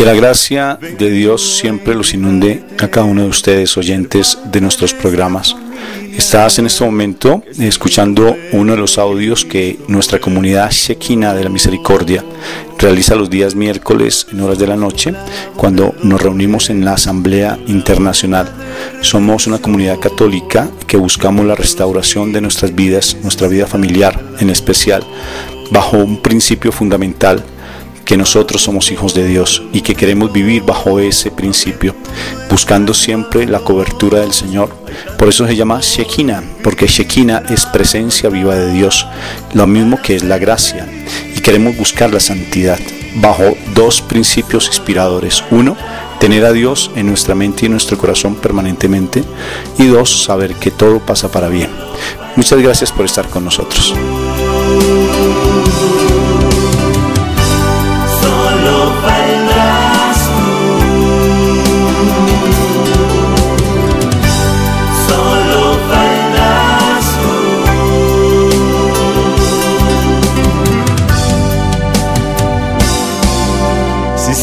Que la gracia de Dios siempre los inunde a cada uno de ustedes, oyentes de nuestros programas. Estás en este momento escuchando uno de los audios que nuestra comunidad Shekinah de la Misericordia realiza los días miércoles en horas de la noche, cuando nos reunimos en la Asamblea Internacional. Somos una comunidad católica que buscamos la restauración de nuestras vidas, nuestra vida familiar en especial, bajo un principio fundamental: que nosotros somos hijos de Dios y que queremos vivir bajo ese principio, buscando siempre la cobertura del Señor. Por eso se llama Shekinah, porque Shekinah es presencia viva de Dios, lo mismo que es la gracia, y queremos buscar la santidad bajo dos principios inspiradores: uno, tener a Dios en nuestra mente y en nuestro corazón permanentemente, y dos, saber que todo pasa para bien. Muchas gracias por estar con nosotros.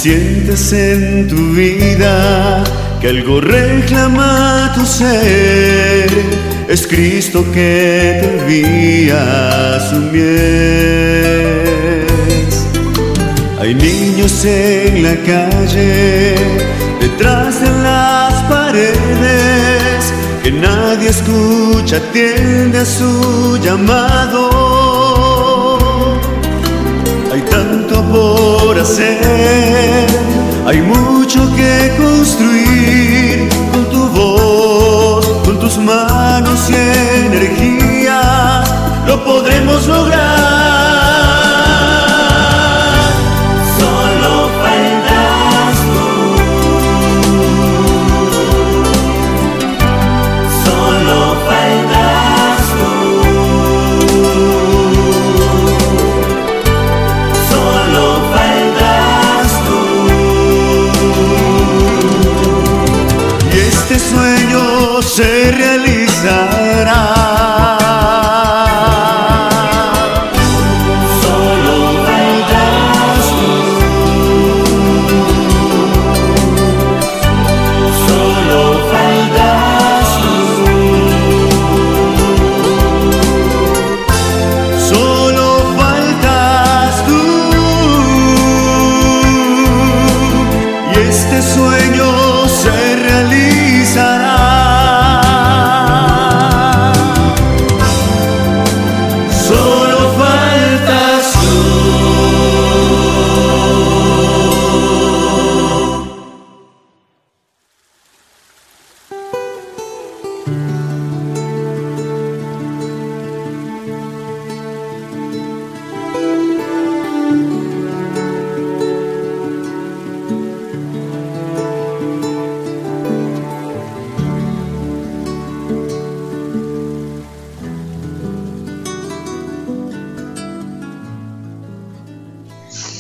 Sientes en tu vida que algo reclama tu ser, es Cristo que te envía su mies. Hay niños en la calle, detrás de las paredes, que nadie escucha, atiende a su llamado. Hay tanto por hacer, hay mucho que construir, con tu voz, con tus manos y energía, lo podremos lograr. Solo faltas tú, solo faltas tú. Este sueño se realizará. Solo faltas tú, solo faltas tú, solo faltas tú, y este sueño se realizará. Solo faltas tú.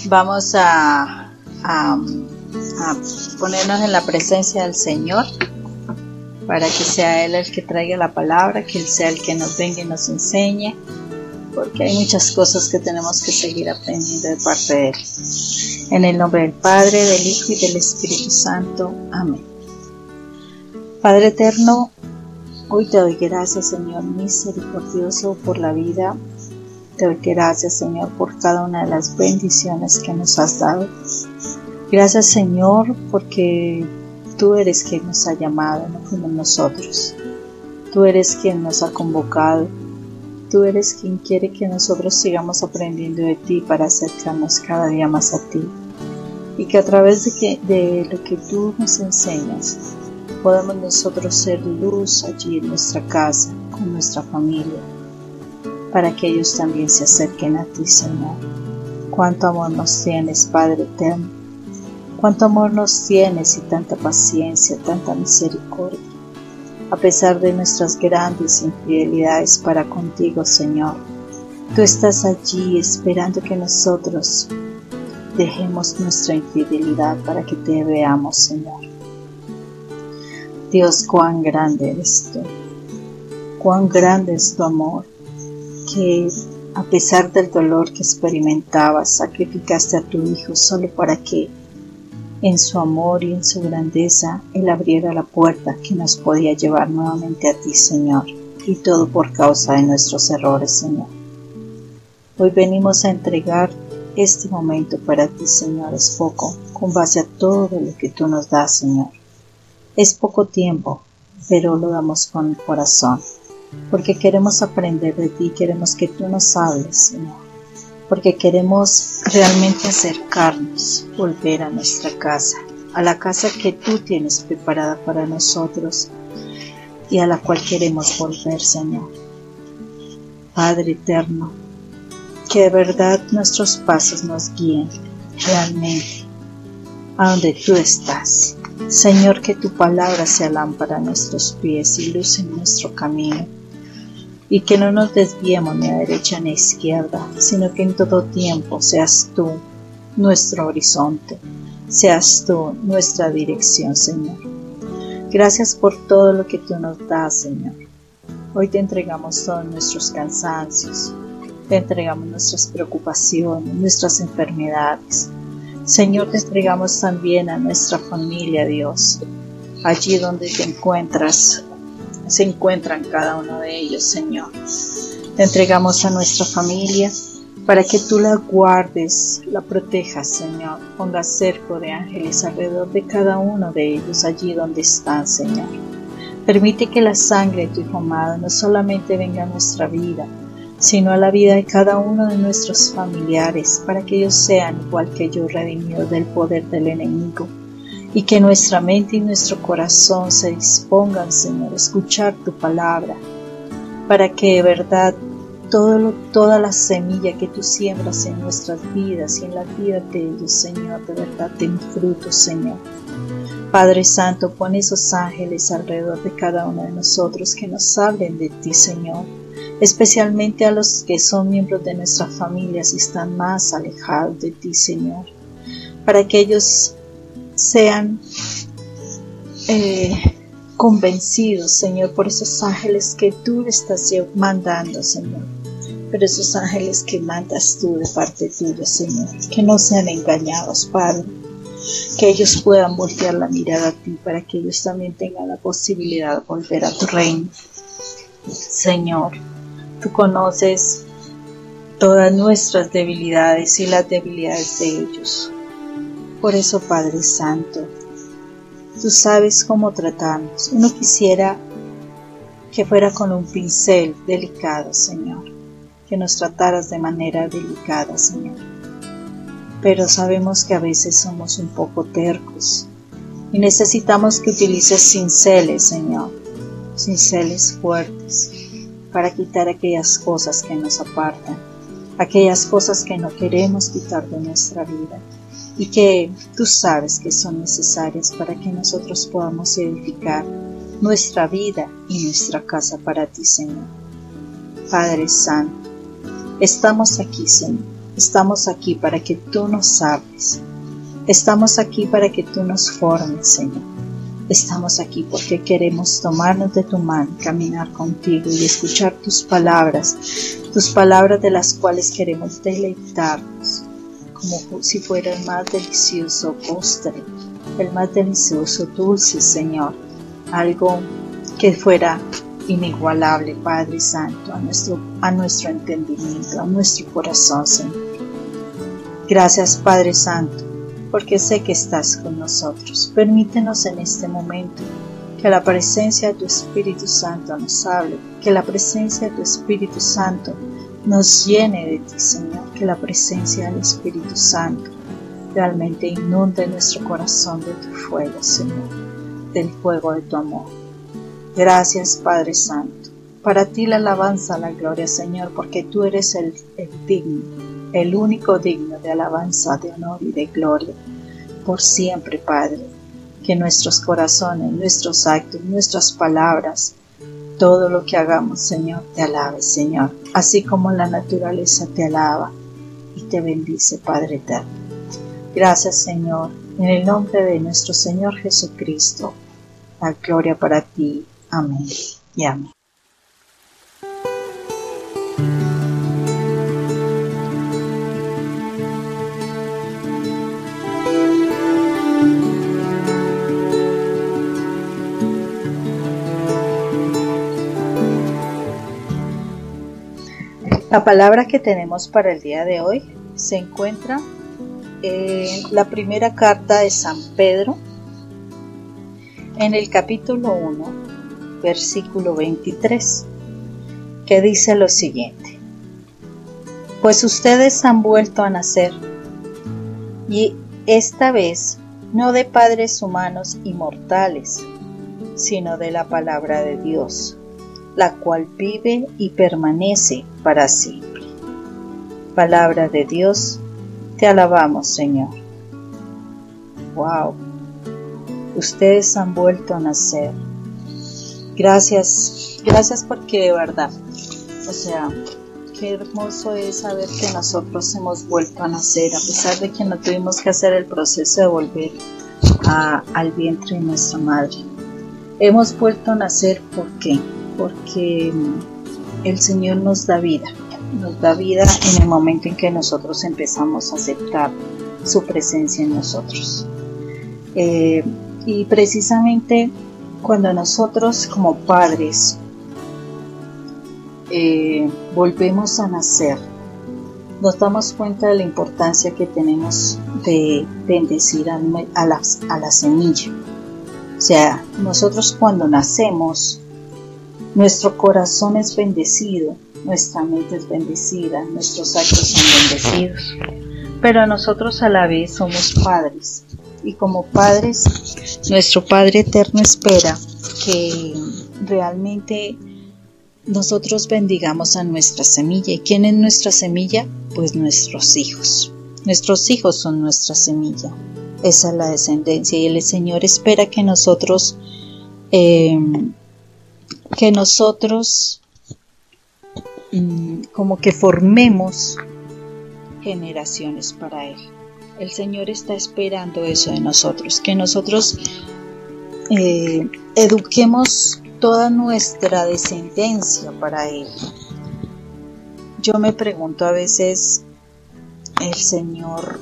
Vamos a ponernos en la presencia del Señor para que sea Él el que traiga la palabra, que Él sea el que nos venga y nos enseñe, porque hay muchas cosas que tenemos que seguir aprendiendo de parte de Él. En el nombre del Padre, del Hijo y del Espíritu Santo. Amén. Padre eterno, hoy te doy gracias, Señor misericordioso, por la vida. Te doy gracias, Señor, por cada una de las bendiciones que nos has dado. Gracias, Señor, porque tú eres quien nos ha llamado, no fuimos nosotros. Tú eres quien nos ha convocado. Tú eres quien quiere que nosotros sigamos aprendiendo de ti para acercarnos cada día más a ti. Y que a través de lo que tú nos enseñas, podamos nosotros ser luz allí en nuestra casa, con nuestra familia, para que ellos también se acerquen a ti, Señor. Cuánto amor nos tienes, Padre eterno. Cuánto amor nos tienes y tanta paciencia, tanta misericordia. A pesar de nuestras grandes infidelidades para contigo, Señor, tú estás allí esperando que nosotros dejemos nuestra infidelidad para que te veamos, Señor. Dios, cuán grande eres tú. Cuán grande es tu amor, que a pesar del dolor que experimentabas, sacrificaste a tu Hijo solo para que en su amor y en su grandeza, Él abriera la puerta que nos podía llevar nuevamente a ti, Señor, y todo por causa de nuestros errores, Señor. Hoy venimos a entregar este momento para ti, Señor. Es poco, con base a todo lo que tú nos das, Señor. Es poco tiempo, pero lo damos con el corazón, porque queremos aprender de ti, queremos que tú nos hables, Señor. Porque queremos realmente acercarnos, volver a nuestra casa, a la casa que tú tienes preparada para nosotros y a la cual queremos volver, Señor. Padre eterno, que de verdad nuestros pasos nos guíen realmente a donde tú estás. Señor, que tu palabra sea lámpara a nuestros pies y luz en nuestro camino. Y que no nos desviemos ni a derecha ni a izquierda, sino que en todo tiempo seas tú nuestro horizonte, seas tú nuestra dirección, Señor. Gracias por todo lo que tú nos das, Señor. Hoy te entregamos todos nuestros cansancios, te entregamos nuestras preocupaciones, nuestras enfermedades. Señor, te entregamos también a nuestra familia, Dios, allí donde te encuentras. Se encuentran cada uno de ellos, Señor. Te entregamos a nuestra familia para que tú la guardes, la protejas, Señor. Pongas cerco de ángeles alrededor de cada uno de ellos, allí donde están, Señor. Permite que la sangre de tu Hijo amado no solamente venga a nuestra vida, sino a la vida de cada uno de nuestros familiares, para que ellos sean igual que yo, redimidos del poder del enemigo. Y que nuestra mente y nuestro corazón se dispongan, Señor, a escuchar tu palabra, para que de verdad toda la semilla que tú siembras en nuestras vidas y en la vida de ellos, Señor, de verdad den frutos, Señor. Padre Santo, pon esos ángeles alrededor de cada uno de nosotros que nos hablen de ti, Señor, especialmente a los que son miembros de nuestras familias y están más alejados de ti, Señor, para que ellos sean convencidos, Señor, por esos ángeles que tú le estás mandando, Señor, pero esos ángeles que mandas tú de parte tuya, Señor, que no sean engañados, Padre, que ellos puedan voltear la mirada a ti para que ellos también tengan la posibilidad de volver a tu reino. Señor, tú conoces todas nuestras debilidades y las debilidades de ellos. Por eso, Padre Santo, tú sabes cómo tratarnos. Uno quisiera que fuera con un pincel delicado, Señor, que nos trataras de manera delicada, Señor. Pero sabemos que a veces somos un poco tercos y necesitamos que utilices cinceles, Señor, cinceles fuertes, para quitar aquellas cosas que nos apartan, aquellas cosas que no queremos quitar de nuestra vida, y que tú sabes que son necesarias para que nosotros podamos edificar nuestra vida y nuestra casa para ti, Señor. Padre Santo, estamos aquí, Señor, estamos aquí para que tú nos hables, estamos aquí para que tú nos formes, Señor, estamos aquí porque queremos tomarnos de tu mano, caminar contigo y escuchar tus palabras de las cuales queremos deleitarnos, como si fuera el más delicioso postre, el más delicioso dulce, Señor, algo que fuera inigualable, Padre Santo, a nuestro entendimiento, a nuestro corazón, Señor. Gracias, Padre Santo, porque sé que estás con nosotros. Permítenos en este momento que la presencia de tu Espíritu Santo nos hable, que la presencia de tu Espíritu Santo nos llene de ti, Señor, que la presencia del Espíritu Santo realmente inunde nuestro corazón de tu fuego, Señor, del fuego de tu amor. Gracias, Padre Santo. Para ti la alabanza, la gloria, Señor, porque tú eres el digno, el único digno de alabanza, de honor y de gloria, por siempre, Padre. Que nuestros corazones, nuestros actos, nuestras palabras, todo lo que hagamos, Señor, te alabe, Señor, así como la naturaleza te alaba y te bendice, Padre eterno. Gracias, Señor, en el nombre de nuestro Señor Jesucristo, la gloria para ti. Amén y amén. La palabra que tenemos para el día de hoy se encuentra en la primera carta de San Pedro, en el capítulo 1, versículo 23, que dice lo siguiente: pues ustedes han vuelto a nacer, y esta vez no de padres humanos y mortales, sino de la palabra de Dios, la cual vive y permanece para siempre. Palabra de Dios, te alabamos, Señor. Wow, ustedes han vuelto a nacer. Gracias porque de verdad, o sea, qué hermoso es saber que nosotros hemos vuelto a nacer, a pesar de que no tuvimos que hacer el proceso de volver al vientre de nuestra madre. Hemos vuelto a nacer, ¿por qué? Porque el Señor nos da vida en el momento en que nosotros empezamos a aceptar su presencia en nosotros. Y precisamente cuando nosotros como padres volvemos a nacer, nos damos cuenta de la importancia que tenemos de bendecir a la semilla. O sea, nosotros cuando nacemos, nuestro corazón es bendecido, nuestra mente es bendecida, nuestros actos son bendecidos, pero nosotros a la vez somos padres, y como padres, nuestro Padre Eterno espera que realmente nosotros bendigamos a nuestra semilla. ¿Y quién es nuestra semilla? Pues nuestros hijos. Nuestros hijos son nuestra semilla. Esa es la descendencia, y el Señor espera que nosotros como que formemos generaciones para Él. El Señor está esperando eso de nosotros, que nosotros eduquemos toda nuestra descendencia para Él. Yo me pregunto a veces, el Señor,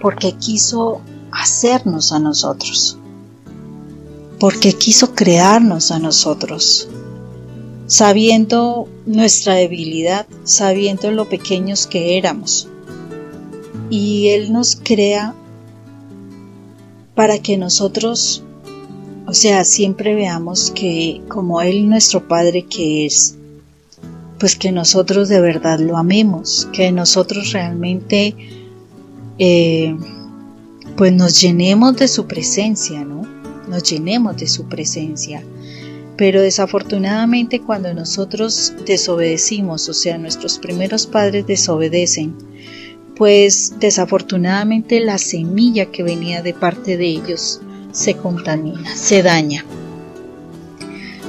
¿por qué quiso hacernos a nosotros? ¿Por qué quiso crearnos a nosotros? Sabiendo nuestra debilidad, sabiendo lo pequeños que éramos. Y Él nos crea para que nosotros, o sea, siempre veamos que como Él, nuestro Padre que es, pues que nosotros de verdad lo amemos, que nosotros realmente pues nos llenemos de su presencia, ¿no? Nos llenemos de su presencia. Pero desafortunadamente cuando nosotros desobedecimos, o sea, nuestros primeros padres desobedecen, pues desafortunadamente la semilla que venía de parte de ellos se contamina, se daña.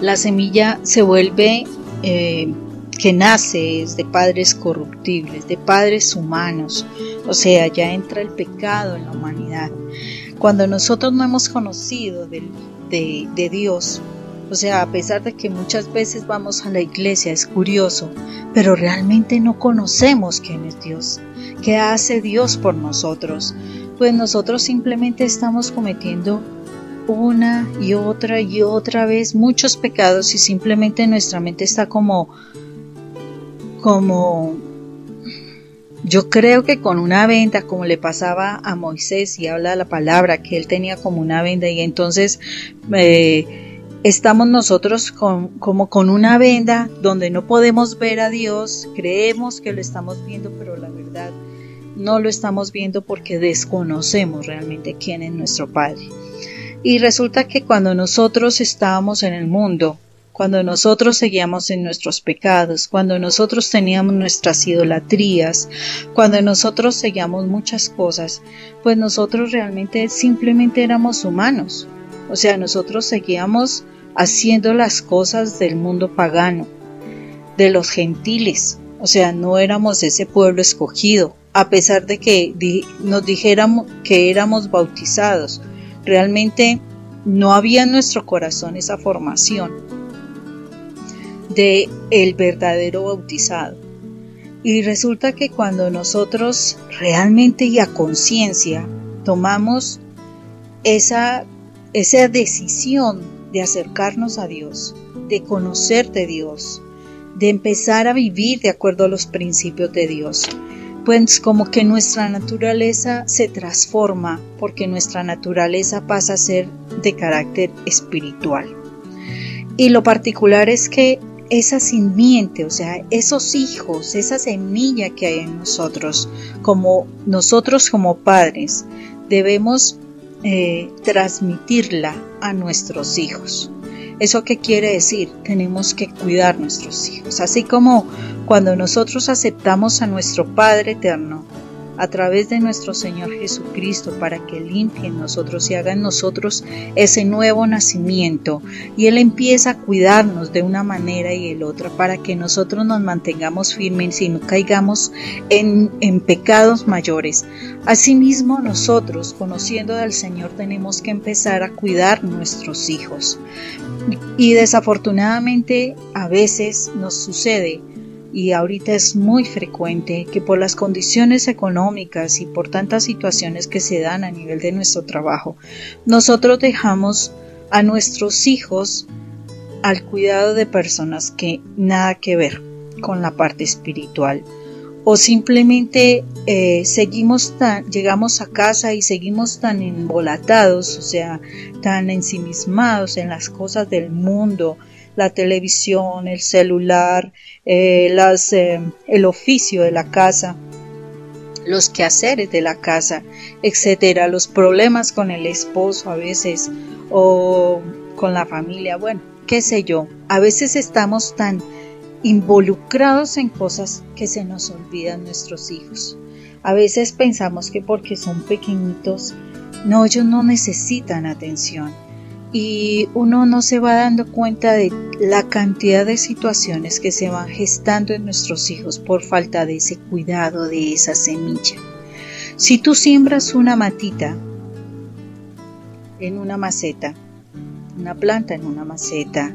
La semilla se vuelve que nace es de padres corruptibles, de padres humanos, o sea, ya entra el pecado en la humanidad. Cuando nosotros no hemos conocido de Dios, o sea, a pesar de que muchas veces vamos a la iglesia, es curioso, pero realmente no conocemos quién es Dios, qué hace Dios por nosotros. Pues nosotros simplemente estamos cometiendo una y otra vez muchos pecados, y simplemente nuestra mente está como yo creo que con una venda, como le pasaba a Moisés, y habla la palabra que él tenía como una venda, y entonces estamos nosotros como con una venda donde no podemos ver a Dios. Creemos que lo estamos viendo, pero la verdad no lo estamos viendo porque desconocemos realmente quién es nuestro Padre. Y resulta que cuando nosotros estábamos en el mundo, cuando nosotros seguíamos en nuestros pecados, cuando nosotros teníamos nuestras idolatrías, cuando nosotros seguíamos muchas cosas, pues nosotros realmente simplemente éramos humanos. O sea, nosotros seguíamos haciendo las cosas del mundo pagano, de los gentiles. O sea, no éramos ese pueblo escogido, a pesar de que nos dijéramos que éramos bautizados. Realmente no había en nuestro corazón esa formación de el verdadero bautizado. Y resulta que cuando nosotros realmente y a conciencia tomamos esa decisión de acercarnos a Dios, de conocer de Dios, de empezar a vivir de acuerdo a los principios de Dios. Pues como que nuestra naturaleza se transforma, porque nuestra naturaleza pasa a ser de carácter espiritual. Y lo particular es que esa simiente, o sea, esos hijos, esa semilla que hay en nosotros como padres, debemos transmitirla a nuestros hijos. ¿Eso qué quiere decir? Tenemos que cuidar a nuestros hijos. Así como cuando nosotros aceptamos a nuestro Padre Eterno a través de nuestro Señor Jesucristo para que limpie en nosotros y haga en nosotros ese nuevo nacimiento, y Él empieza a cuidarnos de una manera y de otra para que nosotros nos mantengamos firmes y no caigamos en pecados mayores. Asimismo, nosotros, conociendo al Señor, tenemos que empezar a cuidar nuestros hijos. Y desafortunadamente a veces nos sucede, y ahorita es muy frecuente, que por las condiciones económicas y por tantas situaciones que se dan a nivel de nuestro trabajo, nosotros dejamos a nuestros hijos al cuidado de personas que nada que ver con la parte espiritual, o simplemente llegamos a casa y seguimos tan embolatados, o sea, tan ensimismados en las cosas del mundo, la televisión, el celular, el oficio de la casa, los quehaceres de la casa, etcétera, los problemas con el esposo a veces, o con la familia, bueno, qué sé yo. A veces estamos tan involucrados en cosas que se nos olvidan nuestros hijos. A veces pensamos que porque son pequeñitos, no, ellos no necesitan atención. Y uno no se va dando cuenta de la cantidad de situaciones que se van gestando en nuestros hijos por falta de ese cuidado de esa semilla. Si tú siembras una matita en una maceta, una planta en una maceta,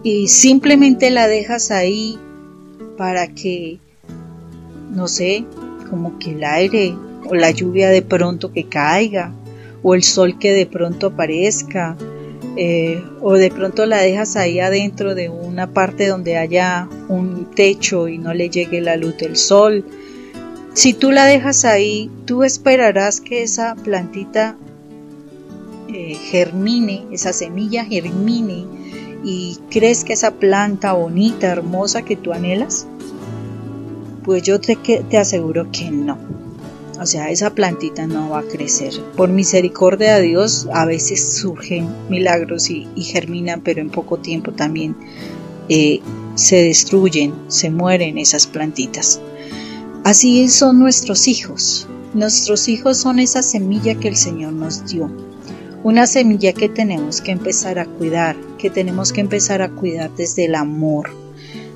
y simplemente la dejas ahí para que, no sé, como que el aire o la lluvia de pronto que caiga, o el sol que de pronto aparezca, o de pronto la dejas ahí adentro de una parte donde haya un techo y no le llegue la luz del sol. Si tú la dejas ahí, tú esperarás que esa plantita germine, esa semilla germine, y crees que esa planta bonita, hermosa que tú anhelas. Pues yo te aseguro que no. O sea, esa plantita no va a crecer. Por misericordia de Dios, a veces surgen milagros y germinan, pero en poco tiempo también se destruyen, se mueren esas plantitas. Así son nuestros hijos. Nuestros hijos son esa semilla que el Señor nos dio. Una semilla que tenemos que empezar a cuidar, desde el amor.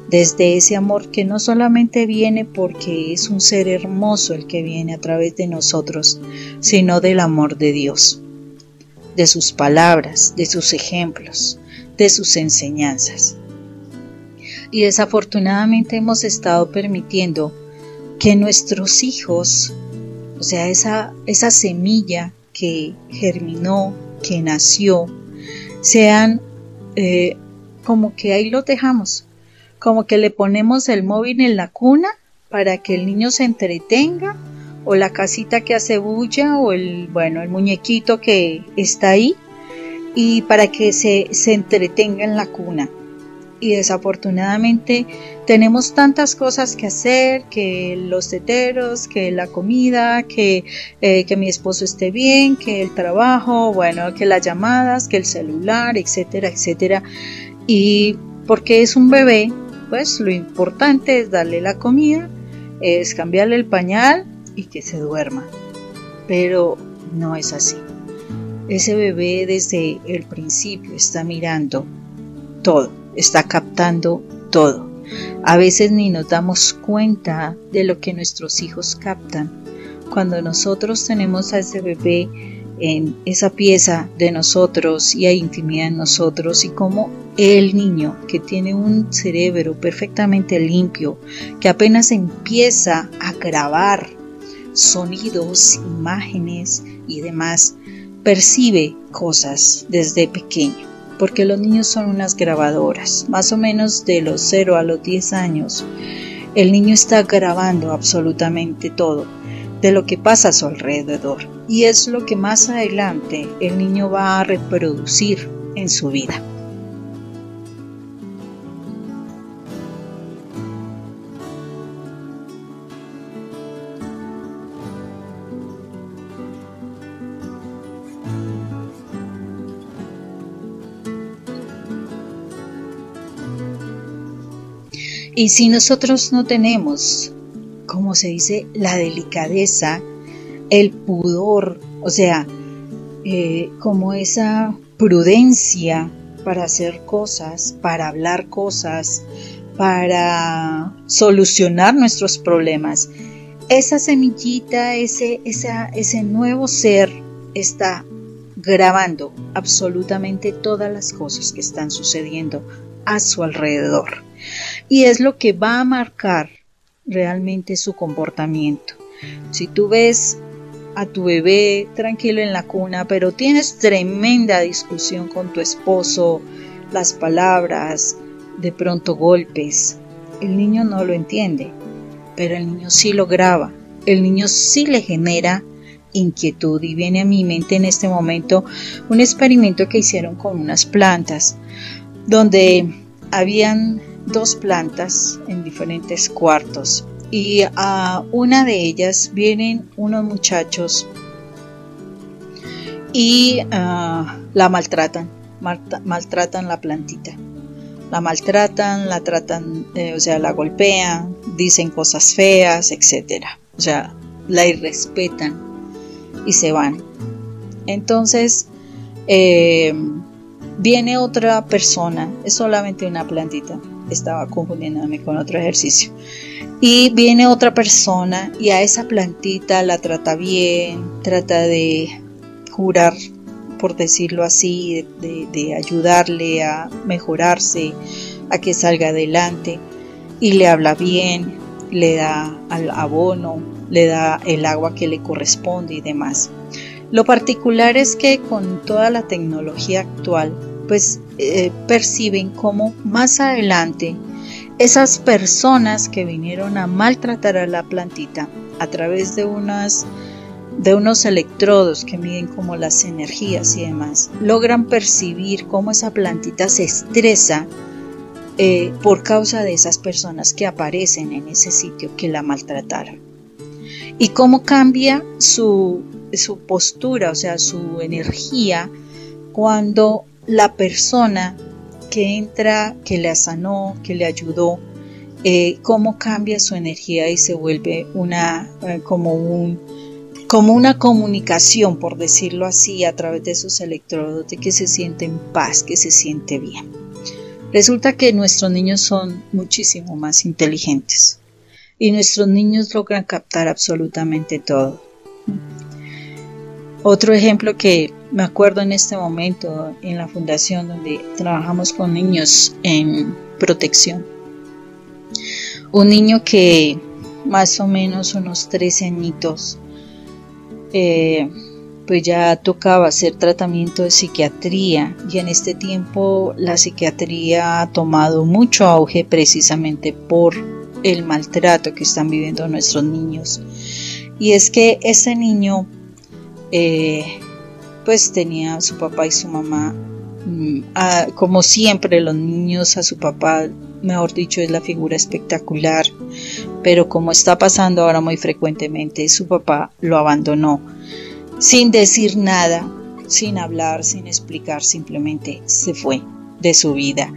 Desde ese amor que no solamente viene porque es un ser hermoso el que viene a través de nosotros, sino del amor de Dios, de sus palabras, de sus ejemplos, de sus enseñanzas. Y desafortunadamente hemos estado permitiendo que nuestros hijos, o sea, esa semilla que germinó, que nació, sean como que ahí lo dejamos. Como que le ponemos el móvil en la cuna para que el niño se entretenga, o la casita que hace bulla, o el muñequito que está ahí, y para que se entretenga en la cuna. Y desafortunadamente tenemos tantas cosas que hacer, que los teteros, que la comida, que mi esposo esté bien, que el trabajo, que las llamadas, que el celular, etcétera, etcétera. Y porque es un bebé, pues lo importante es darle la comida, es cambiarle el pañal y que se duerma. Pero no es así. Ese bebé desde el principio está mirando todo, está captando todo. A veces ni nos damos cuenta de lo que nuestros hijos captan. Cuando nosotros tenemos a ese bebé en esa pieza de nosotros y hay intimidad en nosotros, y como el niño que tiene un cerebro perfectamente limpio, que apenas empieza a grabar sonidos, imágenes y demás, percibe cosas desde pequeño, porque los niños son unas grabadoras. Más o menos de los 0 a los 10 años, el niño está grabando absolutamente todo de lo que pasa a su alrededor. Y es lo que más adelante el niño va a reproducir en su vida. Y si nosotros no tenemos, como se dice, la delicadeza, el pudor, o sea, como esa prudencia para hacer cosas, para hablar cosas, para solucionar nuestros problemas, esa semillita, ese nuevo ser está grabando absolutamente todas las cosas que están sucediendo a su alrededor. Y es lo que va a marcar realmente su comportamiento. Si tú ves a tu bebé tranquilo en la cuna, pero tienes tremenda discusión con tu esposo, las palabras, de pronto golpes, el niño no lo entiende, pero el niño sí lo graba, el niño sí le genera inquietud. Y viene a mi mente en este momento un experimento que hicieron con unas plantas, donde habían 2 plantas en diferentes cuartos, y a una de ellas vienen unos muchachos y la maltratan la plantita, la tratan, la golpean, dicen cosas feas, etcétera, o sea, la irrespetan y se van. Entonces viene otra persona, es solamente una plantita, estaba confundiéndome con otro ejercicio, y viene otra persona y a esa plantita la trata bien, trata de curar, por decirlo así, de ayudarle a mejorarse, a que salga adelante, y le habla bien, le da al abono, le da el agua que le corresponde y demás. Lo particular es que con toda la tecnología actual, pues perciben cómo más adelante esas personas que vinieron a maltratar a la plantita, a través de unos electrodos que miden como las energías y demás, logran percibir cómo esa plantita se estresa por causa de esas personas que aparecen en ese sitio que la maltrataron, y cómo cambia su postura, o sea, su energía, cuando la persona que entra, que la sanó, que le ayudó, cómo cambia su energía y se vuelve como una comunicación, por decirlo así, a través de esos electrodos, de que se siente en paz, que se siente bien. Resulta que nuestros niños son muchísimo más inteligentes y nuestros niños logran captar absolutamente todo. Otro ejemplo que me acuerdo en este momento en la fundación donde trabajamos con niños en protección. Un niño que más o menos unos 13 añitos, pues ya tocaba hacer tratamiento de psiquiatría, y en este tiempo la psiquiatría ha tomado mucho auge precisamente por el maltrato que están viviendo nuestros niños. Y es que ese niño pues tenía a su papá y su mamá, como siempre los niños, a su papá, mejor dicho, es la figura espectacular, pero como está pasando ahora muy frecuentemente, su papá lo abandonó sin decir nada, sin hablar, sin explicar, simplemente se fue de su vida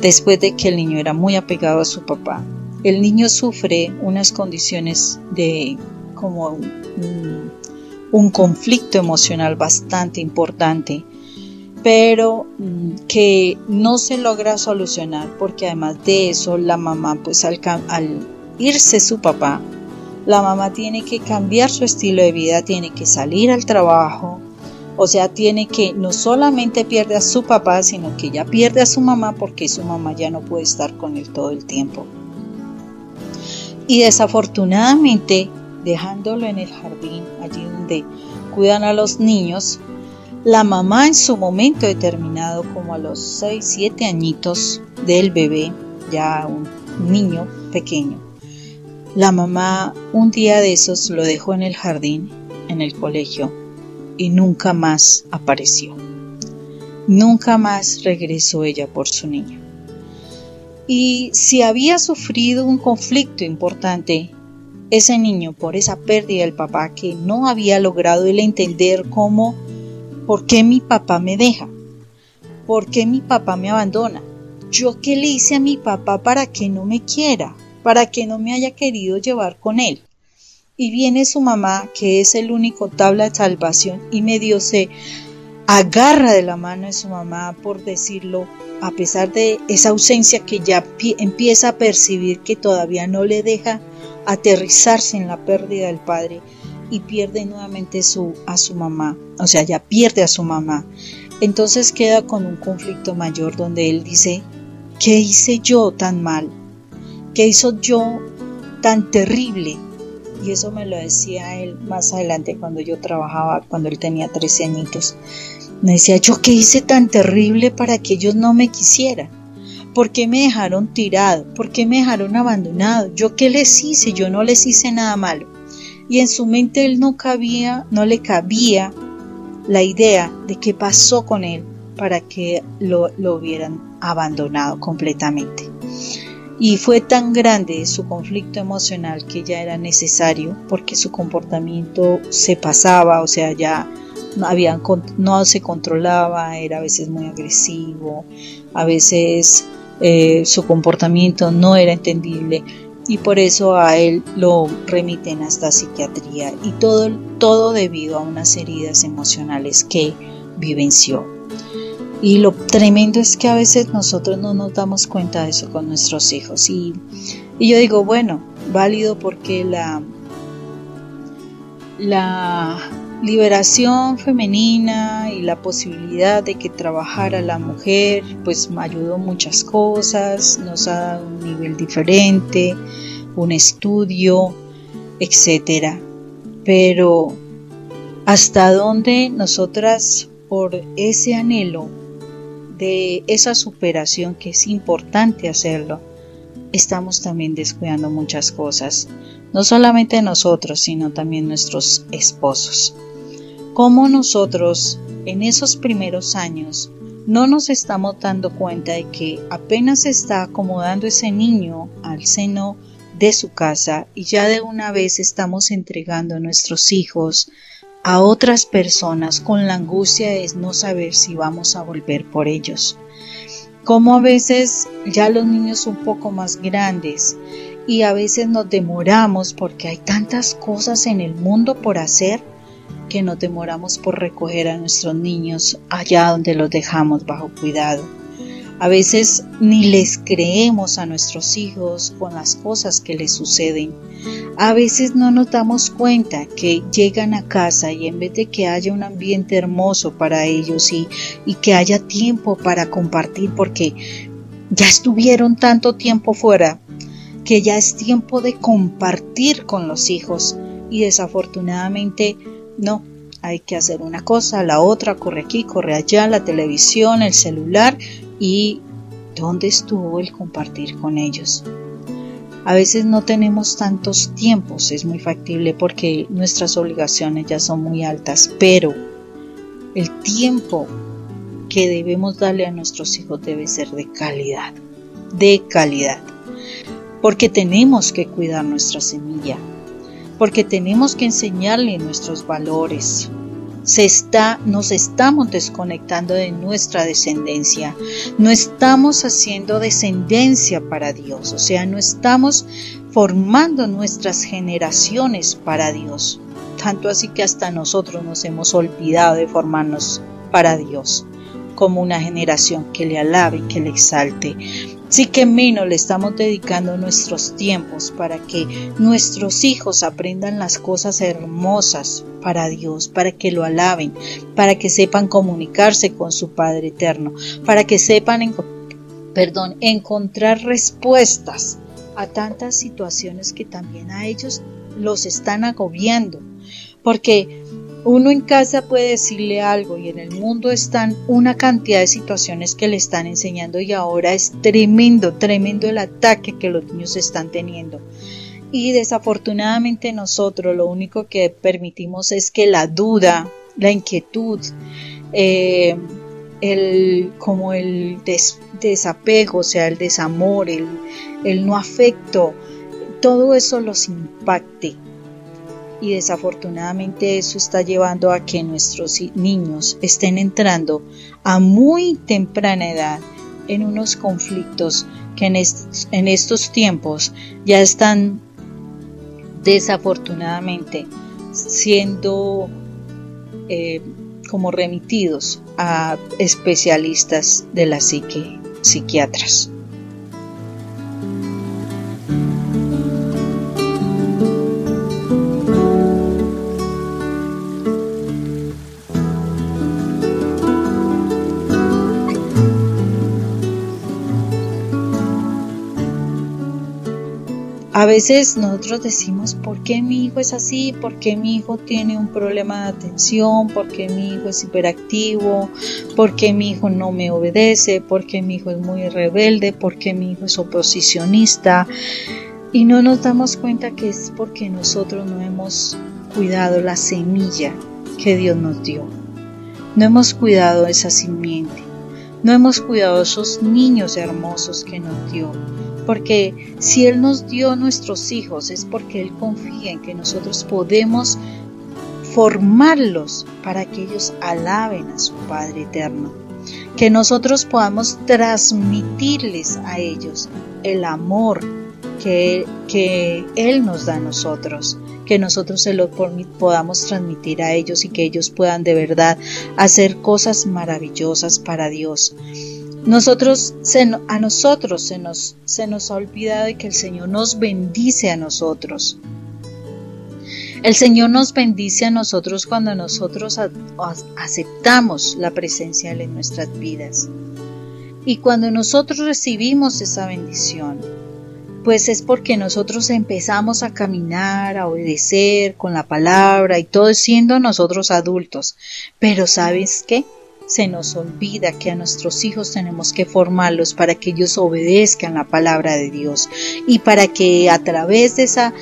después de que el niño era muy apegado a su papá. El niño sufre unas condiciones de como un conflicto emocional bastante importante, pero que no se logra solucionar, porque además de eso la mamá, pues al irse su papá, la mamá tiene que cambiar su estilo de vida, tiene que salir al trabajo, o sea, tiene que no solamente pierde a su papá, sino que ya pierde a su mamá, porque su mamá ya no puede estar con él todo el tiempo. Y desafortunadamente, dejándolo en el jardín, allí donde cuidan a los niños, La mamá en su momento determinado, como a los 6, 7 añitos del bebé, ya un niño pequeño, la mamá un día de esos lo dejó en el jardín, en el colegio, y nunca más apareció. Nunca más regresó ella por su niño. Y si había sufrido un conflicto importante ese niño por esa pérdida del papá, que no había logrado él entender ¿por qué mi papá me deja? ¿Por qué mi papá me abandona? ¿Yo qué le hice a mi papá para que no me quiera? Para que no me haya querido llevar con él. Y viene su mamá, que es el único tabla de salvación, y medio se agarra de la mano de su mamá, por decirlo, a pesar de esa ausencia que ya empieza a percibir, que todavía no le deja aterrizarse en la pérdida del padre, y pierde nuevamente a su mamá, o sea, ya pierde a su mamá. Entonces queda con un conflicto mayor donde él dice: ¿qué hice yo tan mal? ¿Qué hizo yo tan terrible? Y eso me lo decía él más adelante cuando yo trabajaba, cuando él tenía 13 añitos. Me decía: ¿yo qué hice tan terrible para que ellos no me quisieran? ¿Por qué me dejaron tirado? ¿Por qué me dejaron abandonado? ¿Yo qué les hice? Yo no les hice nada malo. Y en su mente él no le cabía la idea de qué pasó con él para que lo hubieran abandonado completamente. Y fue tan grande su conflicto emocional que ya era necesario, porque su comportamiento se pasaba, o sea, ya no se controlaba, era a veces muy agresivo, a veces su comportamiento no era entendible, y por eso a él lo remiten hasta psiquiatría, y todo debido a unas heridas emocionales que vivenció. Y lo tremendo es que a veces nosotros no nos damos cuenta de eso con nuestros hijos, y yo digo, bueno, válido, porque la liberación femenina y la posibilidad de que trabajara la mujer pues me ayudó muchas cosas, nos ha dado un nivel diferente, un estudio, etcétera. Pero hasta dónde nosotras, por ese anhelo de esa superación, que es importante hacerlo, estamos también descuidando muchas cosas, no solamente nosotros, sino también nuestros esposos. Cómo nosotros en esos primeros años no nos estamos dando cuenta de que apenas se está acomodando ese niño al seno de su casa, y ya de una vez estamos entregando a nuestros hijos a otras personas con la angustia de no saber si vamos a volver por ellos. Como a veces ya los niños son un poco más grandes, y a veces nos demoramos porque hay tantas cosas en el mundo por hacer, que nos demoramos por recoger a nuestros niños allá donde los dejamos bajo cuidado. A veces ni les creemos a nuestros hijos con las cosas que les suceden. A veces no nos damos cuenta que llegan a casa, y en vez de que haya un ambiente hermoso para ellos y que haya tiempo para compartir, porque ya estuvieron tanto tiempo fuera, que ya es tiempo de compartir con los hijos, y desafortunadamente no, hay que hacer una cosa, la otra, corre aquí, corre allá, la televisión, el celular, y ¿dónde estuvo el compartir con ellos? A veces no tenemos tantos tiempos, es muy factible porque nuestras obligaciones ya son muy altas, pero el tiempo que debemos darle a nuestros hijos debe ser de calidad, porque tenemos que cuidar nuestra semilla, porque tenemos que enseñarle nuestros valores. Nos estamos desconectando de nuestra descendencia, no estamos haciendo descendencia para Dios, o sea, no estamos formando nuestras generaciones para Dios, tanto así que hasta nosotros nos hemos olvidado de formarnos para Dios, como una generación que le alabe y que le exalte. Sí, que menos le estamos dedicando nuestros tiempos para que nuestros hijos aprendan las cosas hermosas para Dios, para que lo alaben, para que sepan comunicarse con su Padre eterno, para que sepan encontrar respuestas a tantas situaciones que también a ellos los están agobiando. Porque Uno en casa puede decirle algo y en el mundo están una cantidad de situaciones que le están enseñando y ahora es tremendo el ataque que los niños están teniendo. Y desafortunadamente nosotros lo único que permitimos es que la duda, la inquietud, el desapego, o sea, el desamor, el no afecto, todo eso los impacte. Y desafortunadamente eso está llevando a que nuestros niños estén entrando a muy temprana edad en unos conflictos que en estos tiempos ya están desafortunadamente siendo como remitidos a especialistas de la psique, psiquiatras. A veces nosotros decimos, ¿por qué mi hijo es así? ¿Por qué mi hijo tiene un problema de atención? ¿Por qué mi hijo es hiperactivo? ¿Por qué mi hijo no me obedece? ¿Por qué mi hijo es muy rebelde? ¿Por qué mi hijo es oposicionista? Y no nos damos cuenta que es porque nosotros no hemos cuidado la semilla que Dios nos dio. No hemos cuidado esa simiente. No hemos cuidado esos niños hermosos que nos dio. Porque si Él nos dio nuestros hijos es porque Él confía en que nosotros podemos formarlos para que ellos alaben a su Padre eterno. Que nosotros podamos transmitirles a ellos el amor que Él nos da a nosotros. Que nosotros se lo podamos transmitir a ellos y que ellos puedan de verdad hacer cosas maravillosas para Dios. A nosotros se nos ha olvidado de que el Señor nos bendice a nosotros. El Señor nos bendice a nosotros cuando nosotros aceptamos la presencia de Él en nuestras vidas. Y cuando nosotros recibimos esa bendición, pues es porque nosotros empezamos a caminar, a obedecer con la palabra y todo siendo nosotros adultos. Pero ¿sabes qué? Se nos olvida que a nuestros hijos tenemos que formarlos para que ellos obedezcan la palabra de Dios y para que a través de esa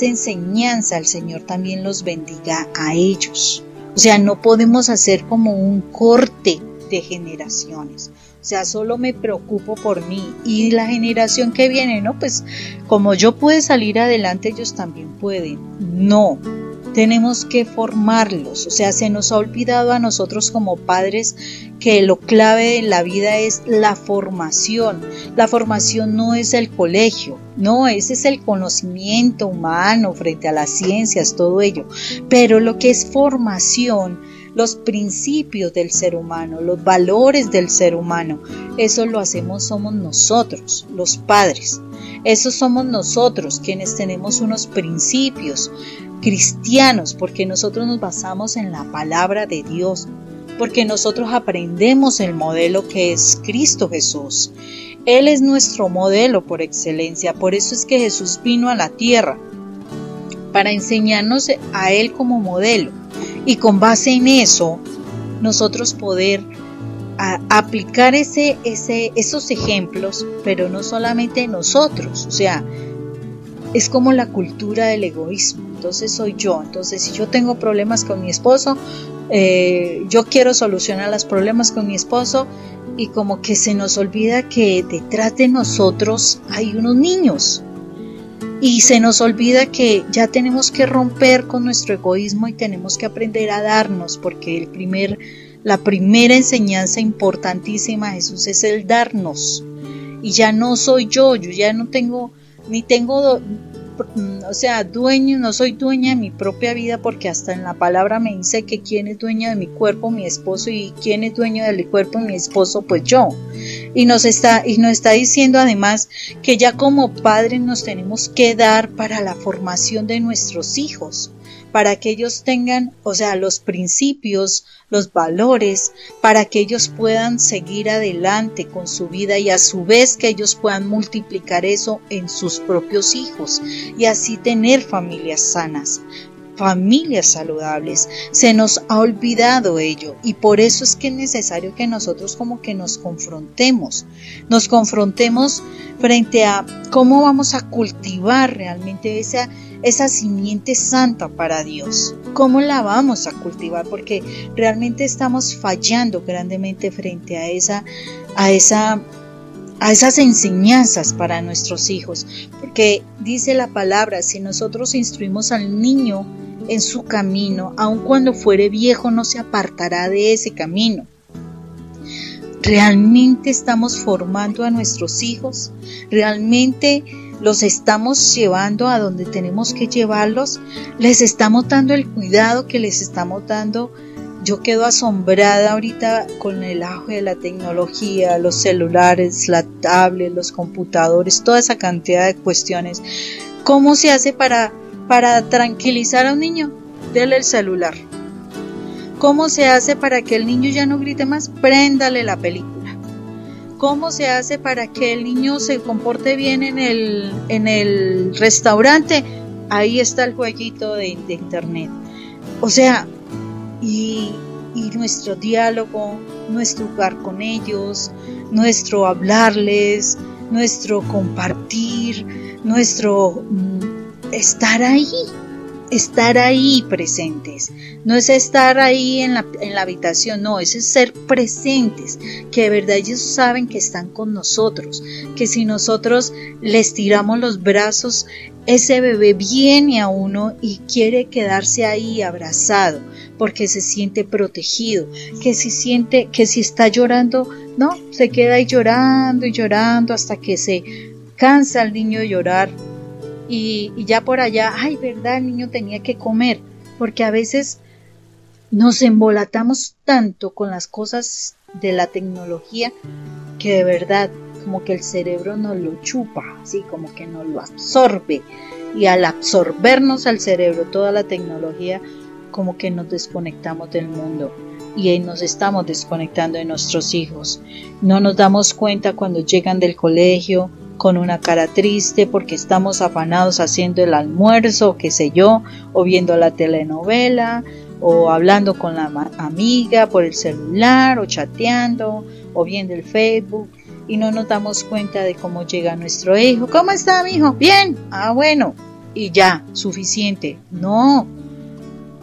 enseñanza el Señor también los bendiga a ellos. O sea, no podemos hacer como un corte de generaciones. O sea, solo me preocupo por mí y la generación que viene, no, pues como yo pude salir adelante, ellos también pueden. No. Tenemos que formarlos, o sea, se nos ha olvidado a nosotros como padres que lo clave en la vida es la formación. La formación no es el colegio, no, ese es el conocimiento humano frente a las ciencias, todo ello. Pero lo que es formación, los principios del ser humano, los valores del ser humano, eso lo hacemos, somos nosotros, los padres. Eso somos nosotros quienes tenemos unos principios cristianos, porque nosotros nos basamos en la palabra de Dios, porque nosotros aprendemos el modelo que es Cristo Jesús. Él es nuestro modelo por excelencia, por eso es que Jesús vino a la tierra, para enseñarnos a Él como modelo, y con base en eso, nosotros poder aplicar esos ejemplos, pero no solamente nosotros, o sea, es como la cultura del egoísmo. Entonces soy yo. Entonces si yo tengo problemas con mi esposo, yo quiero solucionar los problemas con mi esposo y como que se nos olvida que detrás de nosotros hay unos niños. Y se nos olvida que ya tenemos que romper con nuestro egoísmo y tenemos que aprender a darnos, porque la primera enseñanza importantísima de Jesús es el darnos. Y ya no soy yo ya no tengo no soy dueña de mi propia vida, porque hasta en la palabra me dice que quién es dueño de mi cuerpo, mi esposo, y quién es dueño del cuerpo de mi esposo, pues yo. Y nos está diciendo además que ya como padres nos tenemos que dar para la formación de nuestros hijos, para que ellos tengan, o sea, los principios, los valores, para que ellos puedan seguir adelante con su vida y a su vez que ellos puedan multiplicar eso en sus propios hijos y así tener familias sanas. familias saludables. Se nos ha olvidado ello y por eso es que es necesario que nosotros como que nos confrontemos frente a cómo vamos a cultivar realmente esa simiente santa para Dios. ¿Cómo la vamos a cultivar? Porque realmente estamos fallando grandemente frente a esas enseñanzas para nuestros hijos, porque dice la palabra, si nosotros instruimos al niño en su camino, aun cuando fuere viejo no se apartará de ese camino. ¿Realmente estamos formando a nuestros hijos? ¿Realmente los estamos llevando a donde tenemos que llevarlos? ¿Les estamos dando el cuidado que les estamos dando? Yo quedo asombrada ahorita con el auge de la tecnología, los celulares, la tablet, los computadores, toda esa cantidad de cuestiones. ¿Cómo se hace para tranquilizar a un niño? Dele el celular. ¿Cómo se hace para que el niño ya no grite más? Préndale la película. ¿Cómo se hace para que el niño se comporte bien en el restaurante? Ahí está el jueguito de internet. O sea, y nuestro diálogo, nuestro jugar con ellos, nuestro hablarles, nuestro compartir, nuestro estar ahí presentes. No es estar ahí en la habitación, no, es ser presentes, que de verdad ellos saben que están con nosotros, que si nosotros les tiramos los brazos, ese bebé viene a uno y quiere quedarse ahí abrazado, porque se siente protegido, que si está llorando, no, se queda ahí llorando y llorando hasta que se cansa el niño de llorar. Y ya por allá, ay, verdad, el niño tenía que comer, porque a veces nos embolatamos tanto con las cosas de la tecnología que de verdad como que el cerebro nos lo chupa, así como que nos lo absorbe, y al absorbernos al cerebro toda la tecnología, como que nos desconectamos del mundo y nos estamos desconectando de nuestros hijos. No nos damos cuenta cuando llegan del colegio con una cara triste porque estamos afanados haciendo el almuerzo, qué sé yo, o viendo la telenovela, o hablando con la amiga por el celular, o chateando, o viendo el Facebook, y no nos damos cuenta de cómo llega nuestro hijo. ¿Cómo está, mi hijo? Bien. Ah, bueno. Y ya, suficiente. No.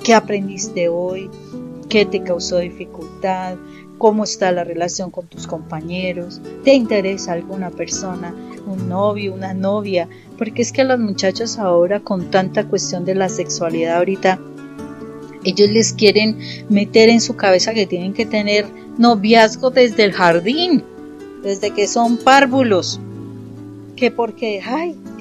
¿Qué aprendiste hoy? ¿Qué te causó dificultad? ¿Cómo está la relación con tus compañeros? ¿Te interesa alguna persona? ¿Un novio? ¿Una novia? Porque es que los muchachos ahora, con tanta cuestión de la sexualidad ahorita, ellos les quieren meter en su cabeza que tienen que tener noviazgo desde el jardín, desde que son párvulos, que porque,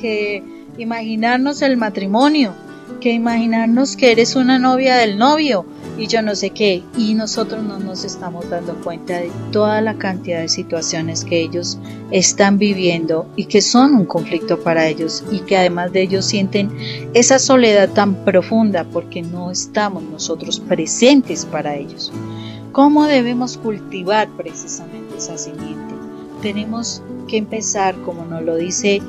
que imaginarnos el matrimonio, que imaginarnos que eres una novia del novio y yo no sé qué, y nosotros no nos estamos dando cuenta de toda la cantidad de situaciones que ellos están viviendo y que son un conflicto para ellos, y que además de ellos sienten esa soledad tan profunda porque no estamos nosotros presentes para ellos. ¿Cómo debemos cultivar precisamente esa simiente? Tenemos que empezar, como nos lo dice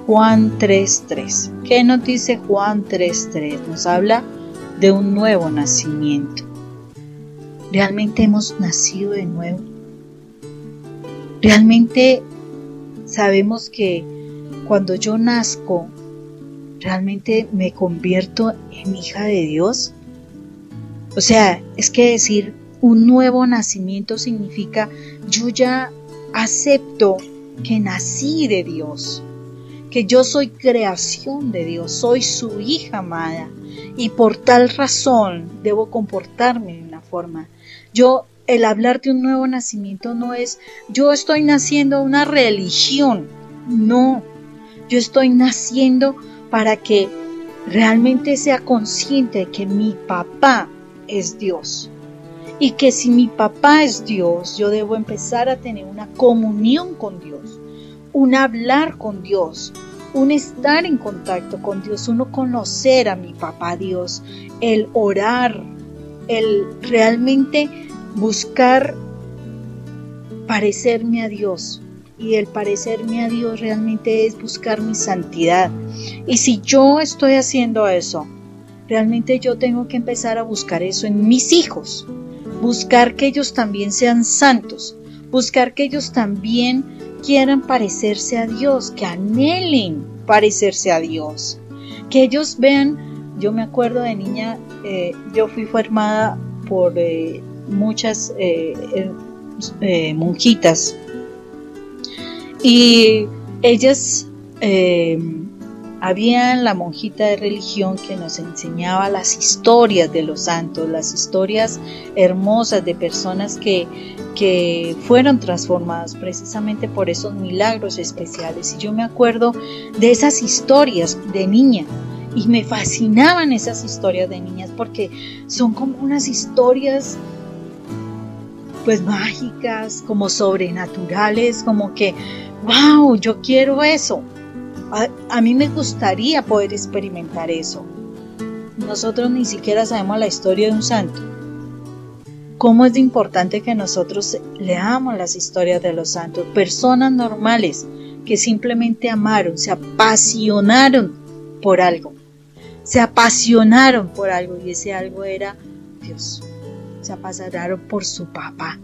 Juan 3:3. ¿Qué nos dice Juan 3:3? Nos habla de un nuevo nacimiento. ¿Realmente hemos nacido de nuevo? ¿Realmente sabemos que cuando yo nazco, realmente me convierto en hija de Dios? O sea, es que decir un nuevo nacimiento significa yo ya acepto que nací de Dios, que yo soy creación de Dios, soy su hija amada, y por tal razón debo comportarme de una forma. El hablar de un nuevo nacimiento no es yo estoy naciendo a una religión, no, yo estoy naciendo para que realmente sea consciente de que mi papá es Dios, y que si mi papá es Dios, yo debo empezar a tener una comunión con Dios, un hablar con Dios, un estar en contacto con Dios, uno conocer a mi papá Dios, el orar, el realmente buscar parecerme a Dios. Y el parecerme a Dios realmente es buscar mi santidad. Y si yo estoy haciendo eso, realmente yo tengo que empezar a buscar eso en mis hijos, buscar que ellos también sean santos, buscar que ellos también quieran parecerse a Dios, que anhelen parecerse a Dios, que ellos vean. Yo me acuerdo de niña, yo fui formada por muchas monjitas, y ellas, había la monjita de religión que nos enseñaba las historias de los santos, las historias hermosas de personas que fueron transformadas precisamente por esos milagros especiales. Y yo me acuerdo de esas historias de niña, y me fascinaban esas historias de niñas, porque son como unas historias pues mágicas, como sobrenaturales, como que wow, yo quiero eso. A mí me gustaría poder experimentar eso. Nosotros ni siquiera sabemos la historia de un santo. ¿Cómo es de importante que nosotros leamos las historias de los santos? Personas normales que simplemente amaron, se apasionaron por algo. Se apasionaron por algo, y ese algo era Dios. Se apasionaron por su papá.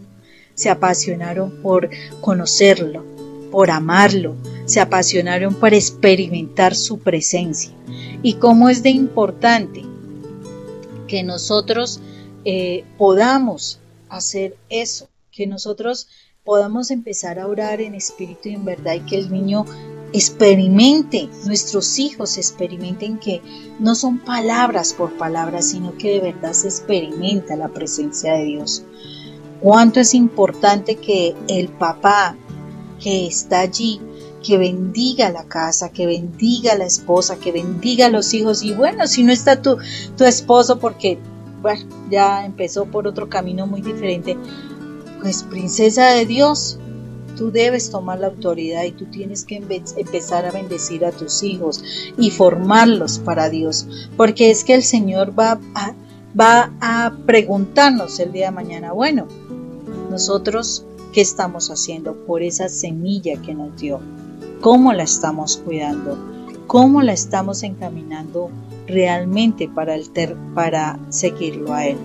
Se apasionaron por conocerlo, por amarlo. Se apasionaron por experimentar su presencia. Y cómo es de importante que nosotros podamos hacer eso, que nosotros podamos empezar a orar en espíritu y en verdad, y que el niño experimente, nuestros hijos experimenten que no son palabras por palabras, sino que de verdad se experimenta la presencia de Dios. Cuánto es importante que el papá que está allí, que bendiga la casa, que bendiga a la esposa, que bendiga a los hijos. Y bueno, si no está tu esposo, porque bueno, ya empezó por otro camino muy diferente, pues princesa de Dios, tú debes tomar la autoridad, y tú tienes que empezar a bendecir a tus hijos y formarlos para Dios, porque es que el Señor va a preguntarnos el día de mañana, bueno, nosotros ¿qué estamos haciendo por esa semilla que nos dio? ¿Cómo la estamos cuidando? ¿Cómo la estamos encaminando realmente para seguirlo a Él?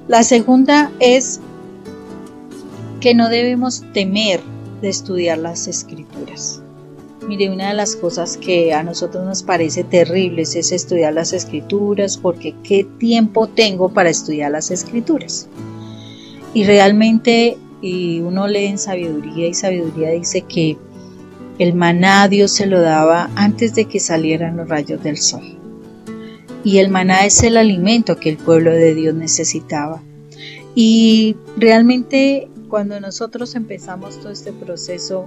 La segunda es que no debemos temer de estudiar las Escrituras. Mire, una de las cosas que a nosotros nos parece terribles es estudiar las Escrituras, porque ¿qué tiempo tengo para estudiar las Escrituras? Y realmente, y uno lee en Sabiduría, y Sabiduría dice que el maná Dios se lo daba antes de que salieran los rayos del sol. Y el maná es el alimento que el pueblo de Dios necesitaba. Y realmente cuando nosotros empezamos todo este proceso,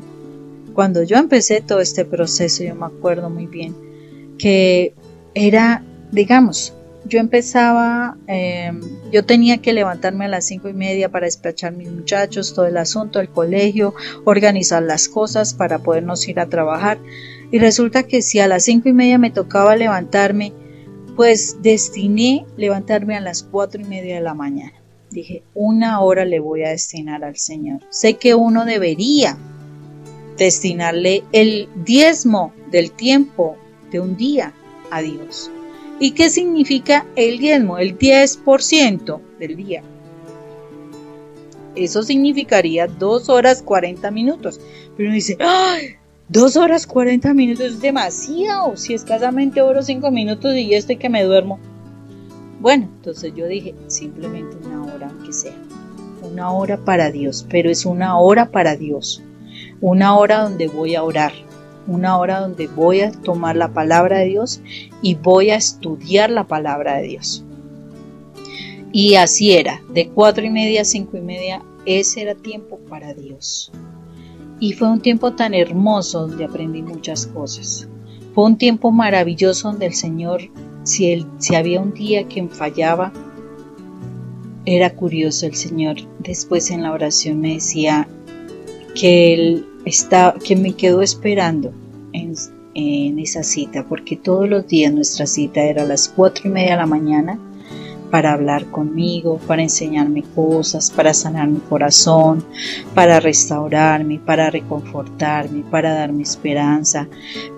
cuando yo empecé todo este proceso, yo me acuerdo muy bien que era, digamos, yo empezaba, yo tenía que levantarme a las 5:30 para despachar a mis muchachos, todo el asunto del colegio, organizar las cosas para podernos ir a trabajar. Y resulta que si a las 5:30 me tocaba levantarme, pues destiné levantarme a las 4:30 de la mañana. Dije, 1 hora le voy a destinar al Señor. Sé que uno debería destinarle el diezmo del tiempo de un día a Dios. ¿Y qué significa el diezmo? El 10% del día. Eso significaría 2 horas 40 minutos. Pero uno dice, ¡ay! 2 horas 40 minutos es demasiado. Si escasamente oro 5 minutos y ya estoy que me duermo. Bueno, entonces yo dije, simplemente 1 hora, aunque sea. 1 hora para Dios, pero es 1 hora para Dios. 1 hora donde voy a orar. 1 hora donde voy a tomar la palabra de Dios y voy a estudiar la palabra de Dios. Y así era, de 4:30 a 5:30, ese era tiempo para Dios. Y fue un tiempo tan hermoso donde aprendí muchas cosas. Fue un tiempo maravilloso donde el Señor, si había un día que fallaba, era curioso el Señor. Después en la oración me decía que Él que me quedó esperando en esa cita, porque todos los días nuestra cita era a las 4:30 de la mañana para hablar conmigo, para enseñarme cosas, para sanar mi corazón, para restaurarme, para reconfortarme, para darme esperanza,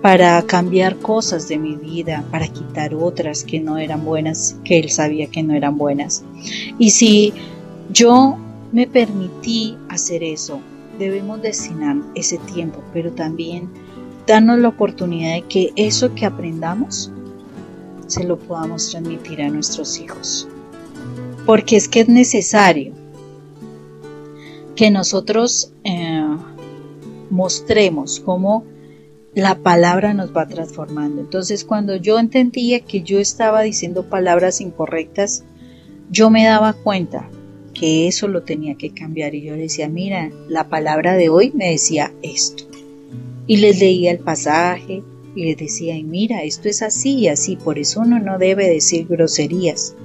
para cambiar cosas de mi vida, para quitar otras que no eran buenas, que él sabía que no eran buenas. Y si yo me permití hacer eso, debemos destinar ese tiempo, pero también darnos la oportunidad de que eso que aprendamos se lo podamos transmitir a nuestros hijos. Porque es que es necesario que nosotros mostremos cómo la palabra nos va transformando. Entonces, cuando yo entendía que yo estaba diciendo palabras incorrectas, yo me daba cuenta que eso lo tenía que cambiar. Y yo le decía, mira, la palabra de hoy me decía esto. Y les leía el pasaje y les decía, y mira, esto es así y así, por eso uno no debe decir groserías.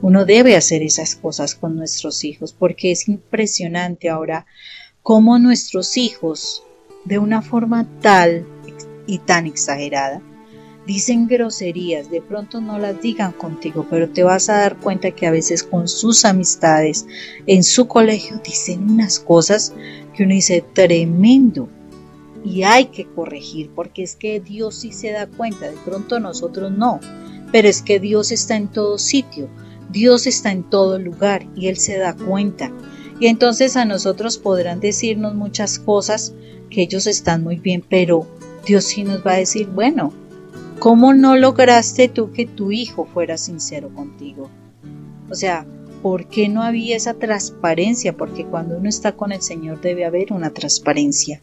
Uno debe hacer esas cosas con nuestros hijos, porque es impresionante ahora cómo nuestros hijos, de una forma tal y tan exagerada, dicen groserías. De pronto no las digan contigo, pero te vas a dar cuenta que a veces con sus amistades, en su colegio, dicen unas cosas que uno dice, tremendo. Y hay que corregir, porque es que Dios sí se da cuenta, de pronto nosotros no, pero es que Dios está en todo sitio, Dios está en todo lugar y Él se da cuenta. Y entonces a nosotros podrán decirnos muchas cosas que ellos están muy bien, pero Dios sí nos va a decir, bueno, ¿cómo no lograste tú que tu hijo fuera sincero contigo? O sea, ¿por qué no había esa transparencia? Porque cuando uno está con el Señor debe haber una transparencia.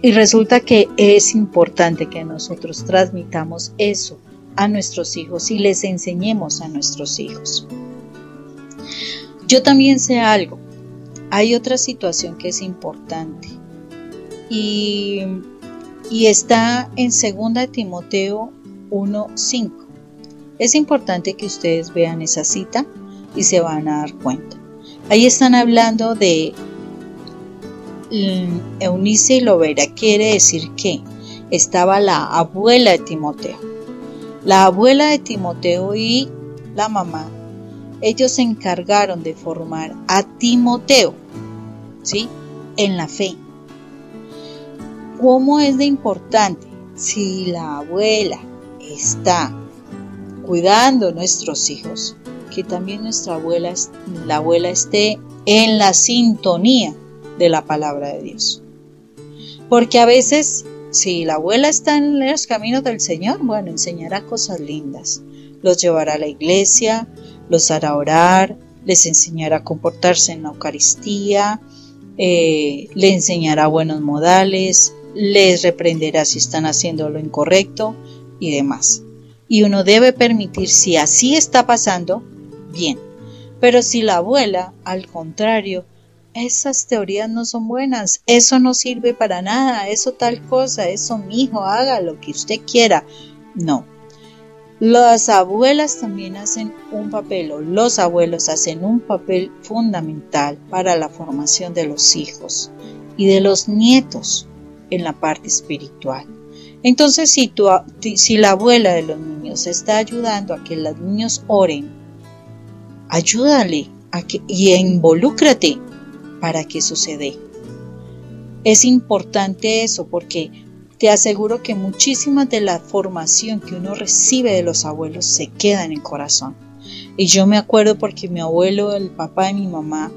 Y resulta que es importante que nosotros transmitamos eso a nuestros hijos y les enseñemos a nuestros hijos. Yo también sé algo. Hay otra situación que es importante y está en 2 Timoteo 1:5. Es importante que ustedes vean esa cita y se van a dar cuenta. Ahí están hablando de Eunice y Lovera. Quiere decir que estaba la abuela de Timoteo. La abuela de Timoteo y la mamá, ellos se encargaron de formar a Timoteo, ¿sí?, en la fe. ¿Cómo es de importante? Si la abuela está cuidando a nuestros hijos, que también la abuela esté en la sintonía de la palabra de Dios. Porque a veces, si la abuela está en los caminos del Señor, bueno, enseñará cosas lindas, los llevará a la iglesia, los hará orar, les enseñará a comportarse en la Eucaristía, le enseñará buenos modales, les reprenderá si están haciendo lo incorrecto y demás. Y uno debe permitir, si así está pasando, bien. Pero si la abuela, al contrario, esas teorías no son buenas, eso no sirve para nada, eso tal cosa, eso mijo, haga lo que usted quiera. No. Las abuelas también hacen un papel, o los abuelos hacen un papel fundamental para la formación de los hijos y de los nietos en la parte espiritual. Entonces, si la abuela de los niños está ayudando a que los niños oren, ayúdale y involúcrate para que eso se dé. Es importante eso, porque te aseguro que muchísimas de la formación que uno recibe de los abuelos se queda en el corazón. Y yo me acuerdo porque mi abuelo, el papá de mi mamá,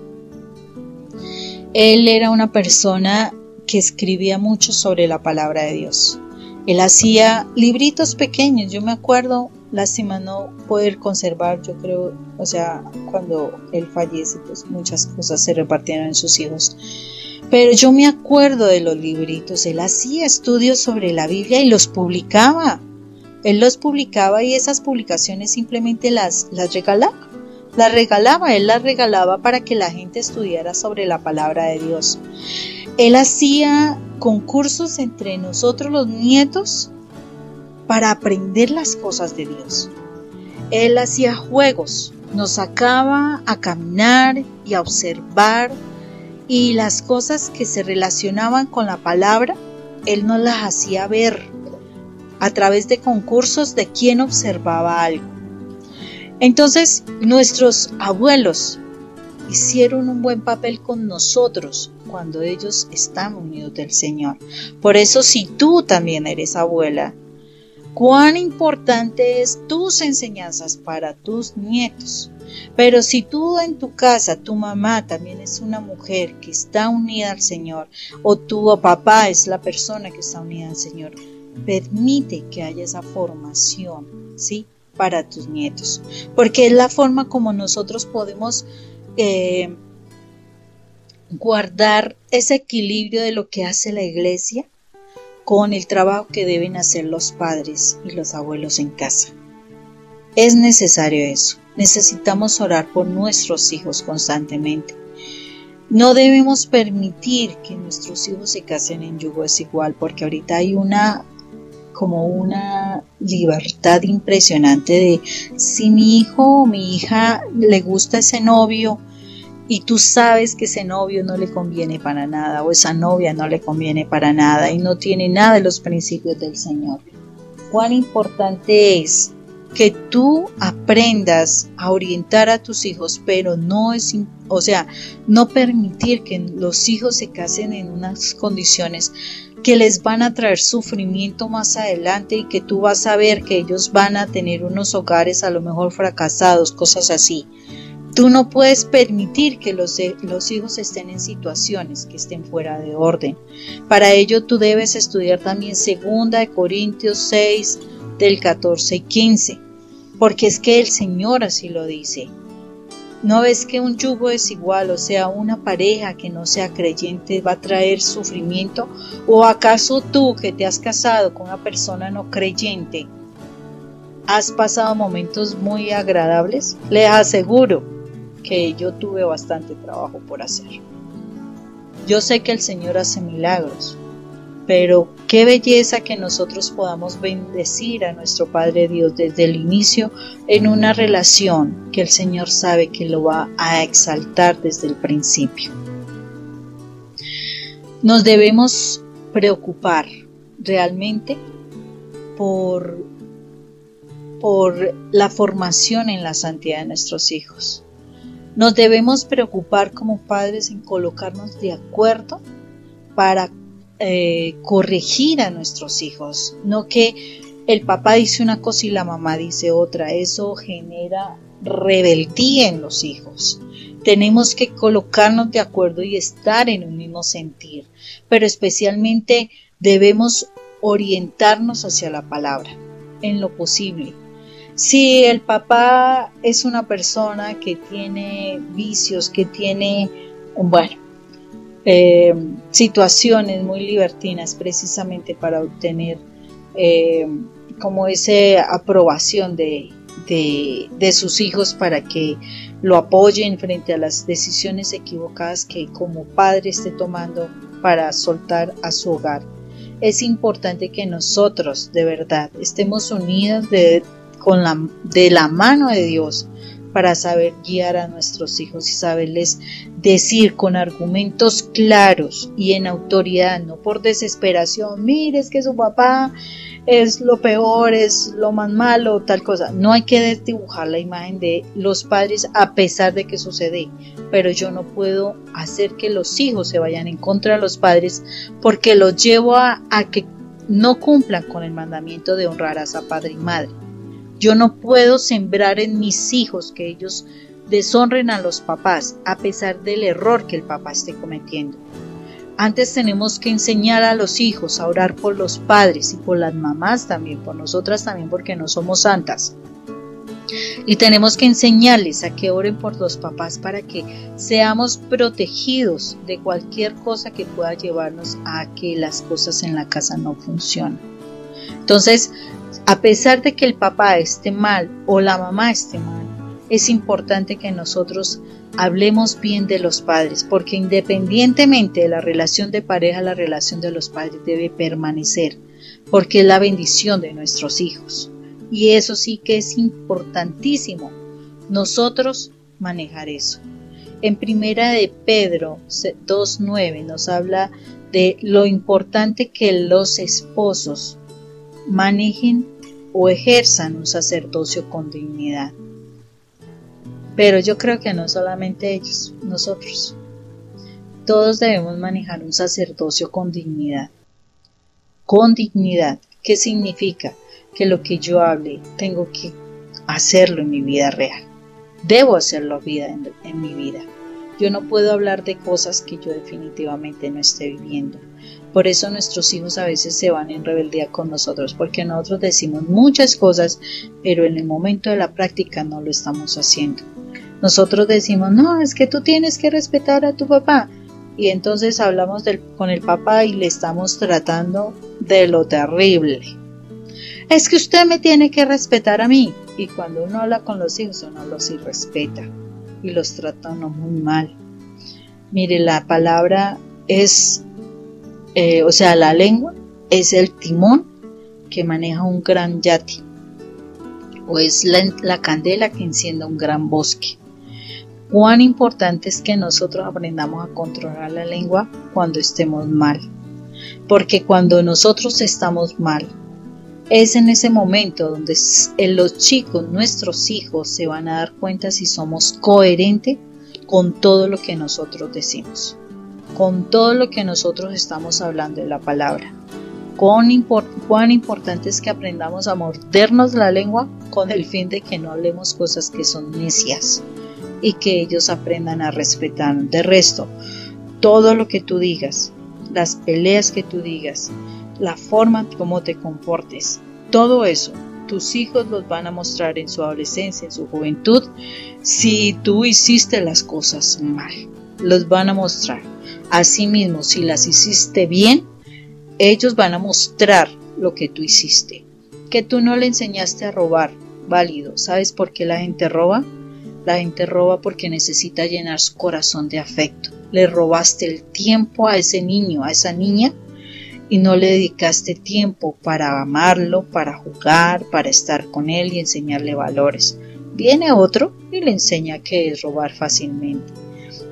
él era una persona que escribía mucho sobre la palabra de Dios. Él hacía libritos pequeños, yo me acuerdo, lástima no poder conservar, yo creo, o sea, cuando él fallece, pues muchas cosas se repartieron en sus hijos. Pero yo me acuerdo de los libritos, él hacía estudios sobre la Biblia y los publicaba. Él los publicaba y esas publicaciones simplemente las regalaba. Él las regalaba para que la gente estudiara sobre la palabra de Dios. Él hacía concursos entre nosotros los nietos para aprender las cosas de Dios. Él hacía juegos, nos sacaba a caminar y a observar, y las cosas que se relacionaban con la palabra, él nos las hacía ver a través de concursos de quién observaba algo. Entonces, nuestros abuelos hicieron un buen papel con nosotros cuando ellos están unidos del Señor. Por eso, si tú también eres abuela, cuán importante es tus enseñanzas para tus nietos. Pero si tú en tu casa, tu mamá también es una mujer que está unida al Señor, o tu papá es la persona que está unida al Señor, permite que haya esa formación, ¿sí?, para tus nietos, porque es la forma como nosotros podemos guardar ese equilibrio de lo que hace la iglesia con el trabajo que deben hacer los padres y los abuelos en casa. Es necesario eso. Necesitamos orar por nuestros hijos constantemente. No debemos permitir que nuestros hijos se casen en yugo desigual, porque ahorita hay una libertad impresionante de si mi hijo o mi hija le gusta ese novio y tú sabes que ese novio no le conviene para nada o esa novia no le conviene para nada y no tiene nada de los principios del Señor. Cuán importante es que tú aprendas a orientar a tus hijos, pero no permitir que los hijos se casen en unas condiciones que les van a traer sufrimiento más adelante y que tú vas a ver que ellos van a tener unos hogares a lo mejor fracasados, cosas así. Tú no puedes permitir que los hijos estén en situaciones que estén fuera de orden. Para ello tú debes estudiar también 2 Corintios 6 del 14 y 15, porque es que el Señor así lo dice. ¿No ves que un yugo desigual, o sea, una pareja que no sea creyente, va a traer sufrimiento? ¿O acaso tú, que te has casado con una persona no creyente, has pasado momentos muy agradables? Les aseguro que yo tuve bastante trabajo por hacer. Yo sé que el Señor hace milagros, pero qué belleza que nosotros podamos bendecir a nuestro Padre Dios desde el inicio en una relación que el Señor sabe que lo va a exaltar desde el principio. Nos debemos preocupar realmente por la formación en la santidad de nuestros hijos. Nos debemos preocupar como padres en colocarnos de acuerdo para corregir a nuestros hijos, no que el papá dice una cosa y la mamá dice otra. Eso genera rebeldía en los hijos. Tenemos que colocarnos de acuerdo y estar en un mismo sentir, pero especialmente debemos orientarnos hacia la palabra en lo posible. Si el papá es una persona que tiene vicios, que tiene situaciones muy libertinas precisamente para obtener como esa aprobación de sus hijos para que lo apoyen frente a las decisiones equivocadas que como padre esté tomando para soltar a su hogar. Es importante que nosotros de verdad estemos unidos de la mano de Dios para saber guiar a nuestros hijos y saberles decir con argumentos claros y en autoridad, no por desesperación, mire, es que su papá es lo peor, es lo más malo, tal cosa. No hay que desdibujar la imagen de los padres a pesar de que sucede, pero yo no puedo hacer que los hijos se vayan en contra de los padres porque los llevo a que no cumplan con el mandamiento de honrar a padre y madre. Yo no puedo sembrar en mis hijos que ellos deshonren a los papás a pesar del error que el papá esté cometiendo. Antes tenemos que enseñar a los hijos a orar por los padres y por las mamás también, por nosotras también, porque no somos santas. Y tenemos que enseñarles a que oren por los papás para que seamos protegidos de cualquier cosa que pueda llevarnos a que las cosas en la casa no funcionen. Entonces, a pesar de que el papá esté mal o la mamá esté mal, es importante que nosotros hablemos bien de los padres, porque independientemente de la relación de pareja, la relación de los padres debe permanecer, porque es la bendición de nuestros hijos. Y eso sí que es importantísimo, nosotros manejar eso. En Primera de Pedro 2:9 nos habla de lo importante que los esposos manejen o ejerzan un sacerdocio con dignidad. Pero yo creo que no solamente ellos, nosotros. Todos debemos manejar un sacerdocio con dignidad. Con dignidad. ¿Qué significa? Que lo que yo hable tengo que hacerlo en mi vida real. Debo hacerlo en mi vida. Yo no puedo hablar de cosas que yo definitivamente no esté viviendo. Por eso nuestros hijos a veces se van en rebeldía con nosotros, porque nosotros decimos muchas cosas, pero en el momento de la práctica no lo estamos haciendo. Nosotros decimos, no, es que tú tienes que respetar a tu papá. Y entonces hablamos con el papá y le estamos tratando de lo terrible. Es que usted me tiene que respetar a mí. Y cuando uno habla con los hijos, uno los irrespeta y los trata uno muy mal. Mire, la palabra es, la lengua es el timón que maneja un gran yate, o es la candela que enciende un gran bosque. Cuán importante es que nosotros aprendamos a controlar la lengua cuando estemos mal, porque cuando nosotros estamos mal, es en ese momento donde los chicos, nuestros hijos, se van a dar cuenta si somos coherentes con todo lo que nosotros decimos, con todo lo que nosotros estamos hablando en la palabra. Cuán importante es que aprendamos a mordernos la lengua con el fin de que no hablemos cosas que son necias y que ellos aprendan a respetar. De resto, todo lo que tú digas, las peleas que tú digas, la forma como te comportes, todo eso, tus hijos los van a mostrar en su adolescencia, en su juventud, si tú hiciste las cosas mal, los van a mostrar. Asimismo, si las hiciste bien, ellos van a mostrar lo que tú hiciste. Que tú no le enseñaste a robar, válido. ¿Sabes por qué la gente roba? La gente roba porque necesita llenar su corazón de afecto. Le robaste el tiempo a ese niño, a esa niña, y no le dedicaste tiempo para amarlo, para jugar, para estar con él y enseñarle valores. Viene otro y le enseña qué es robar fácilmente.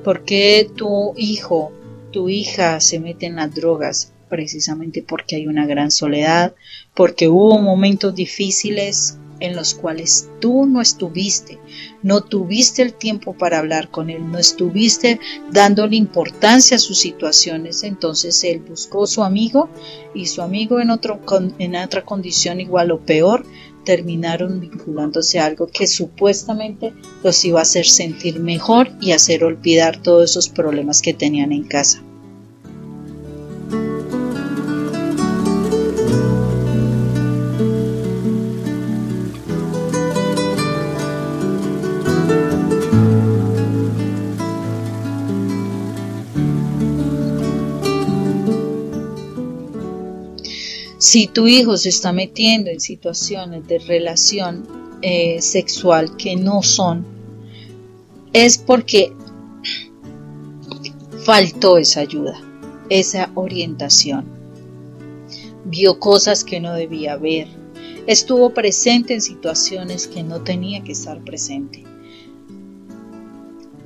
¿Por qué tu hijo, tu hija se mete en las drogas? Precisamente porque hay una gran soledad, porque hubo momentos difíciles en los cuales tú no estuviste, no tuviste el tiempo para hablar con él, no estuviste dándole importancia a sus situaciones. Entonces él buscó su amigo y su amigo en otra condición igual o peor, terminaron vinculándose a algo que supuestamente los iba a hacer sentir mejor y hacer olvidar todos esos problemas que tenían en casa. Si tu hijo se está metiendo en situaciones de relación sexual que no son, es porque faltó esa ayuda, esa orientación. Vio cosas que no debía ver, estuvo presente en situaciones que no tenía que estar presente.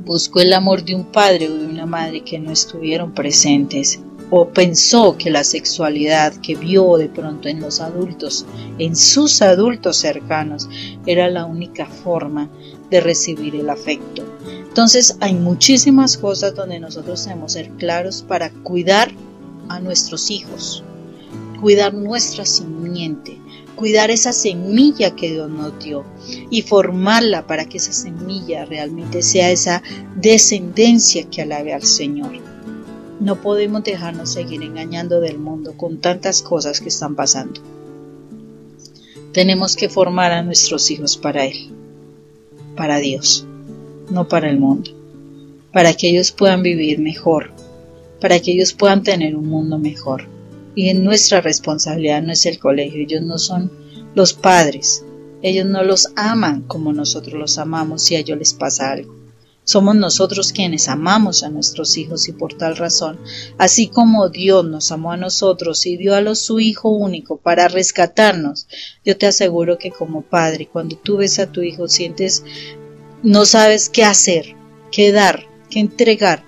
Buscó el amor de un padre o de una madre que no estuvieron presentes. O pensó que la sexualidad que vio de pronto en los adultos, en sus adultos cercanos, era la única forma de recibir el afecto. Entonces hay muchísimas cosas donde nosotros debemos ser claros para cuidar a nuestros hijos, cuidar nuestra simiente, cuidar esa semilla que Dios nos dio y formarla para que esa semilla realmente sea esa descendencia que alabe al Señor. No podemos dejarnos seguir engañando del mundo con tantas cosas que están pasando. Tenemos que formar a nuestros hijos para Él, para Dios, no para el mundo, para que ellos puedan vivir mejor, para que ellos puedan tener un mundo mejor. Y en nuestra responsabilidad no es el colegio, ellos no son los padres, ellos no los aman como nosotros los amamos si a ellos les pasa algo. Somos nosotros quienes amamos a nuestros hijos y por tal razón, así como Dios nos amó a nosotros y dio a su Hijo único para rescatarnos, yo te aseguro que como padre, cuando tú ves a tu hijo, no sabes qué hacer, qué dar, qué entregar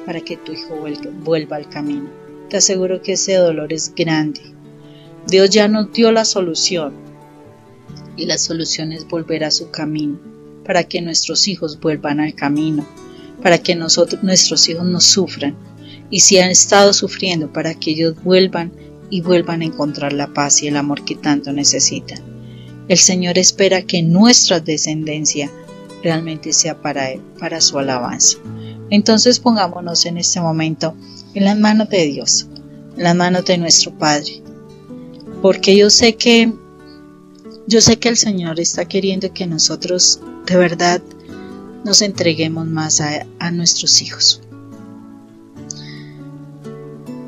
para que tu hijo vuelva al camino. Te aseguro que ese dolor es grande. Dios ya nos dio la solución y la solución es volver a su camino, para que nuestros hijos vuelvan al camino, para que nuestros hijos no sufran, y si han estado sufriendo, para que ellos vuelvan a encontrar la paz y el amor que tanto necesitan. El Señor espera que nuestra descendencia realmente sea para Él, para su alabanza. Entonces pongámonos en este momento en las manos de Dios, en las manos de nuestro Padre, porque yo sé que el Señor está queriendo que nosotros de verdad nos entreguemos más a nuestros hijos,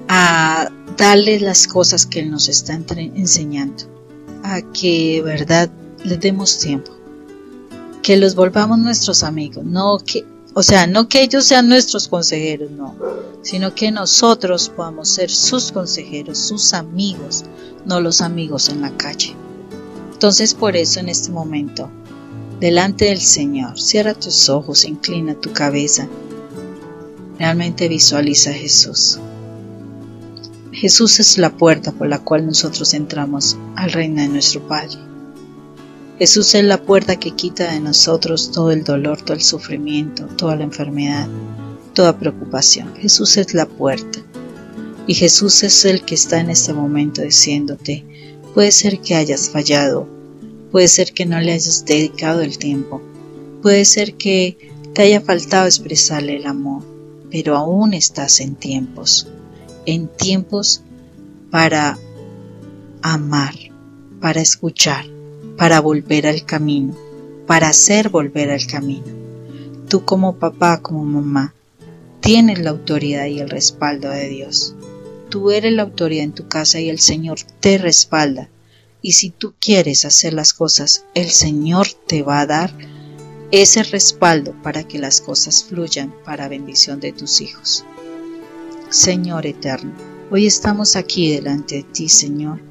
a darles las cosas que Él nos está enseñando, a que de verdad les demos tiempo, que los volvamos nuestros amigos, no que ellos sean nuestros consejeros, no, sino que nosotros podamos ser sus consejeros, sus amigos, no los amigos en la calle. Entonces por eso en este momento, delante del Señor, cierra tus ojos, inclina tu cabeza, realmente visualiza a Jesús. Jesús es la puerta por la cual nosotros entramos al reino de nuestro Padre. Jesús es la puerta que quita de nosotros todo el dolor, todo el sufrimiento, toda la enfermedad, toda preocupación. Jesús es la puerta. Y Jesús es el que está en este momento diciéndote, puede ser que hayas fallado, puede ser que no le hayas dedicado el tiempo, puede ser que te haya faltado expresarle el amor, pero aún estás en tiempos para amar, para escuchar, para volver al camino, para hacer volver al camino. Tú como papá, como mamá, tienes la autoridad y el respaldo de Dios. Tú eres la autoridad en tu casa y el Señor te respalda. Y si tú quieres hacer las cosas, el Señor te va a dar ese respaldo para que las cosas fluyan para bendición de tus hijos. Señor eterno, hoy estamos aquí delante de ti, Señor,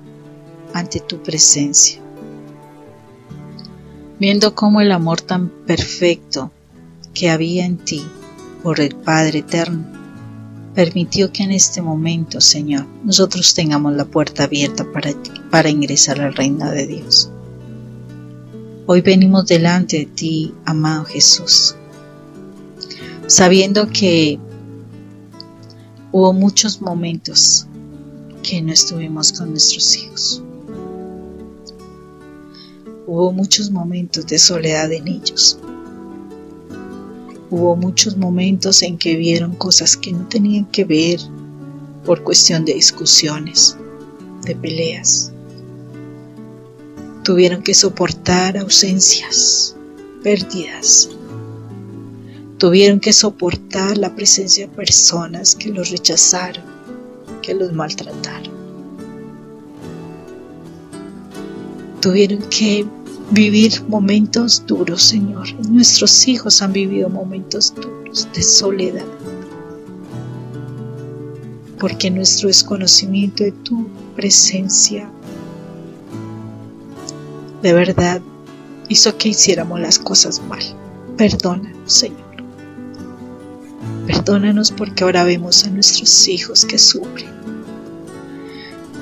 ante tu presencia, viendo cómo el amor tan perfecto que había en ti por el Padre eterno permitió que en este momento, Señor, nosotros tengamos la puerta abierta para ingresar al reino de Dios. Hoy venimos delante de ti, amado Jesús, sabiendo que hubo muchos momentos que no estuvimos con nuestros hijos. Hubo muchos momentos de soledad en ellos. Hubo muchos momentos en que vieron cosas que no tenían que ver por cuestión de discusiones, de peleas. Tuvieron que soportar ausencias, pérdidas. Tuvieron que soportar la presencia de personas que los rechazaron, que los maltrataron. Tuvieron que vivir momentos duros, Señor. Nuestros hijos han vivido momentos duros de soledad, porque nuestro desconocimiento de tu presencia de verdad hizo que hiciéramos las cosas mal. Perdónanos, Señor. Perdónanos porque ahora vemos a nuestros hijos que sufren.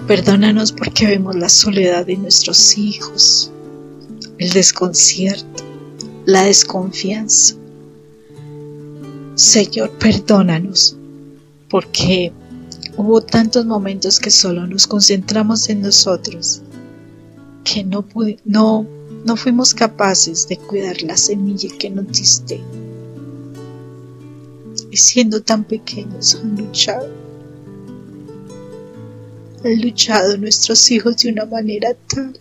Perdónanos porque vemos la soledad de nuestros hijos, el desconcierto, la desconfianza. Señor, perdónanos porque hubo tantos momentos que solo nos concentramos en nosotros, que no fuimos capaces de cuidar la semilla que nos diste. Y siendo tan pequeños han luchado nuestros hijos de una manera tal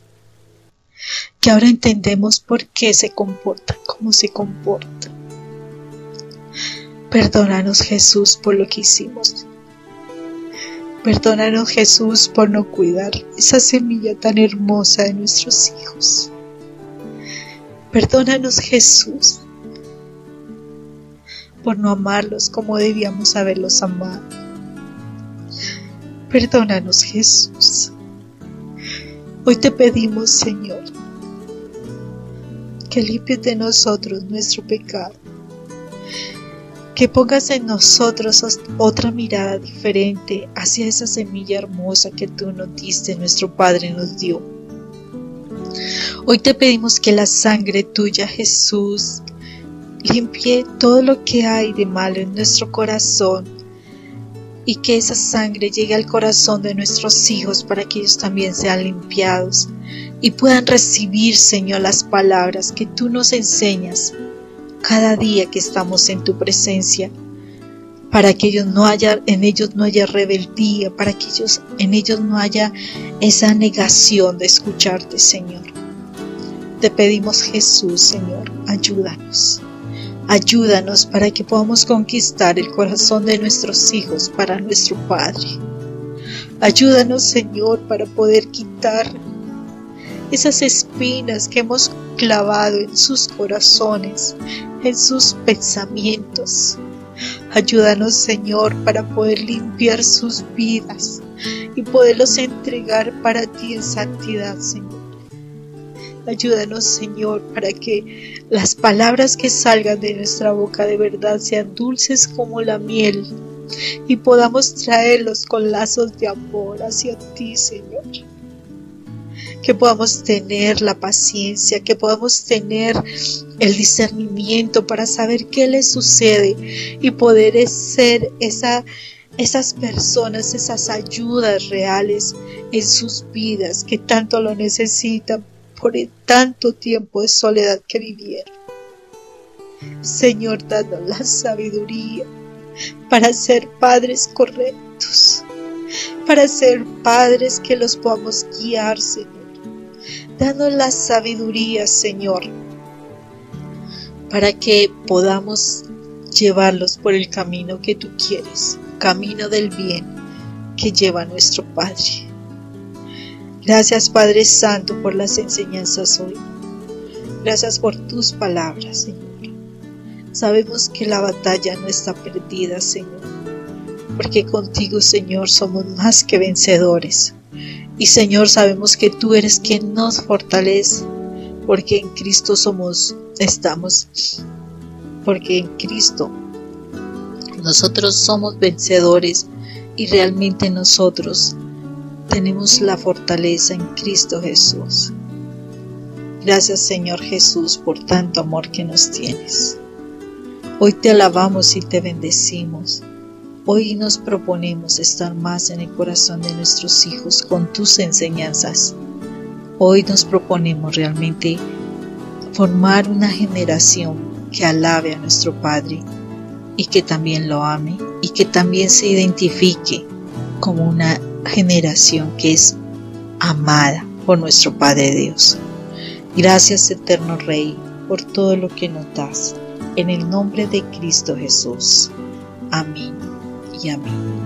que ahora entendemos por qué se comportan como se comportan. Perdónanos, Jesús, por lo que hicimos. Perdónanos, Jesús, por no cuidar esa semilla tan hermosa de nuestros hijos. Perdónanos, Jesús, por no amarlos como debíamos haberlos amado. Perdónanos, Jesús. Hoy te pedimos, Señor, que limpies de nosotros nuestro pecado, que pongas en nosotros otra mirada diferente hacia esa semilla hermosa que tú nos diste, nuestro Padre nos dio. Hoy te pedimos que la sangre tuya, Jesús, limpie todo lo que hay de malo en nuestro corazón y que esa sangre llegue al corazón de nuestros hijos para que ellos también sean limpiados y puedan recibir, Señor, las palabras que tú nos enseñas cada día que estamos en tu presencia, para que en ellos no haya rebeldía, para que en ellos no haya esa negación de escucharte, Señor. Te pedimos, Jesús, Señor, ayúdanos. Ayúdanos para que podamos conquistar el corazón de nuestros hijos para nuestro Padre. Ayúdanos, Señor, para poder quitar esas espinas que hemos clavado en sus corazones, en sus pensamientos. Ayúdanos, Señor, para poder limpiar sus vidas y poderlos entregar para ti en santidad, Señor. Ayúdanos, Señor, para que las palabras que salgan de nuestra boca de verdad sean dulces como la miel y podamos traerlos con lazos de amor hacia ti, Señor. Que podamos tener la paciencia, que podamos tener el discernimiento para saber qué les sucede y poder ser esas personas, esas ayudas reales en sus vidas que tanto lo necesitan por el tanto tiempo de soledad que vivieron. Señor, danos la sabiduría para ser padres correctos, para ser padres que los podamos guiar, Señor. Danos la sabiduría, Señor, para que podamos llevarlos por el camino que tú quieres, camino del bien que lleva nuestro Padre. Gracias, Padre Santo, por las enseñanzas hoy. Gracias por tus palabras, Señor. Sabemos que la batalla no está perdida, Señor, porque contigo, Señor, somos más que vencedores. Y, Señor, sabemos que tú eres quien nos fortalece, porque en Cristo porque en Cristo nosotros somos vencedores y realmente nosotros tenemos la fortaleza en Cristo Jesús. Gracias, Señor Jesús, por tanto amor que nos tienes. Hoy te alabamos y te bendecimos. Hoy nos proponemos estar más en el corazón de nuestros hijos con tus enseñanzas. Hoy nos proponemos realmente formar una generación que alabe a nuestro Padre y que también lo ame y que también se identifique como una generación que es amada por nuestro Padre Dios. Gracias, eterno Rey, por todo lo que nos das. En el nombre de Cristo Jesús. Amén y amén.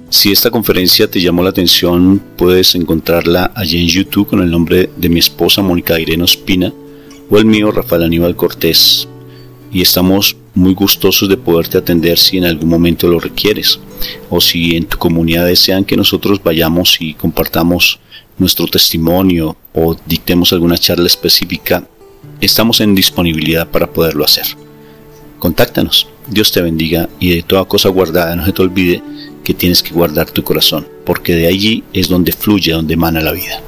Si esta conferencia te llamó la atención, puedes encontrarla allí en YouTube con el nombre de mi esposa Mónica Irene Ospina o el mío Rafael Aníbal Cortés. Y estamos muy gustosos de poderte atender si en algún momento lo requieres, o si en tu comunidad desean que nosotros vayamos y compartamos nuestro testimonio o dictemos alguna charla específica. Estamos en disponibilidad para poderlo hacer. Contáctanos. Dios te bendiga, y de toda cosa guardada no se te olvide que tienes que guardar tu corazón, porque de allí es donde fluye, donde emana la vida.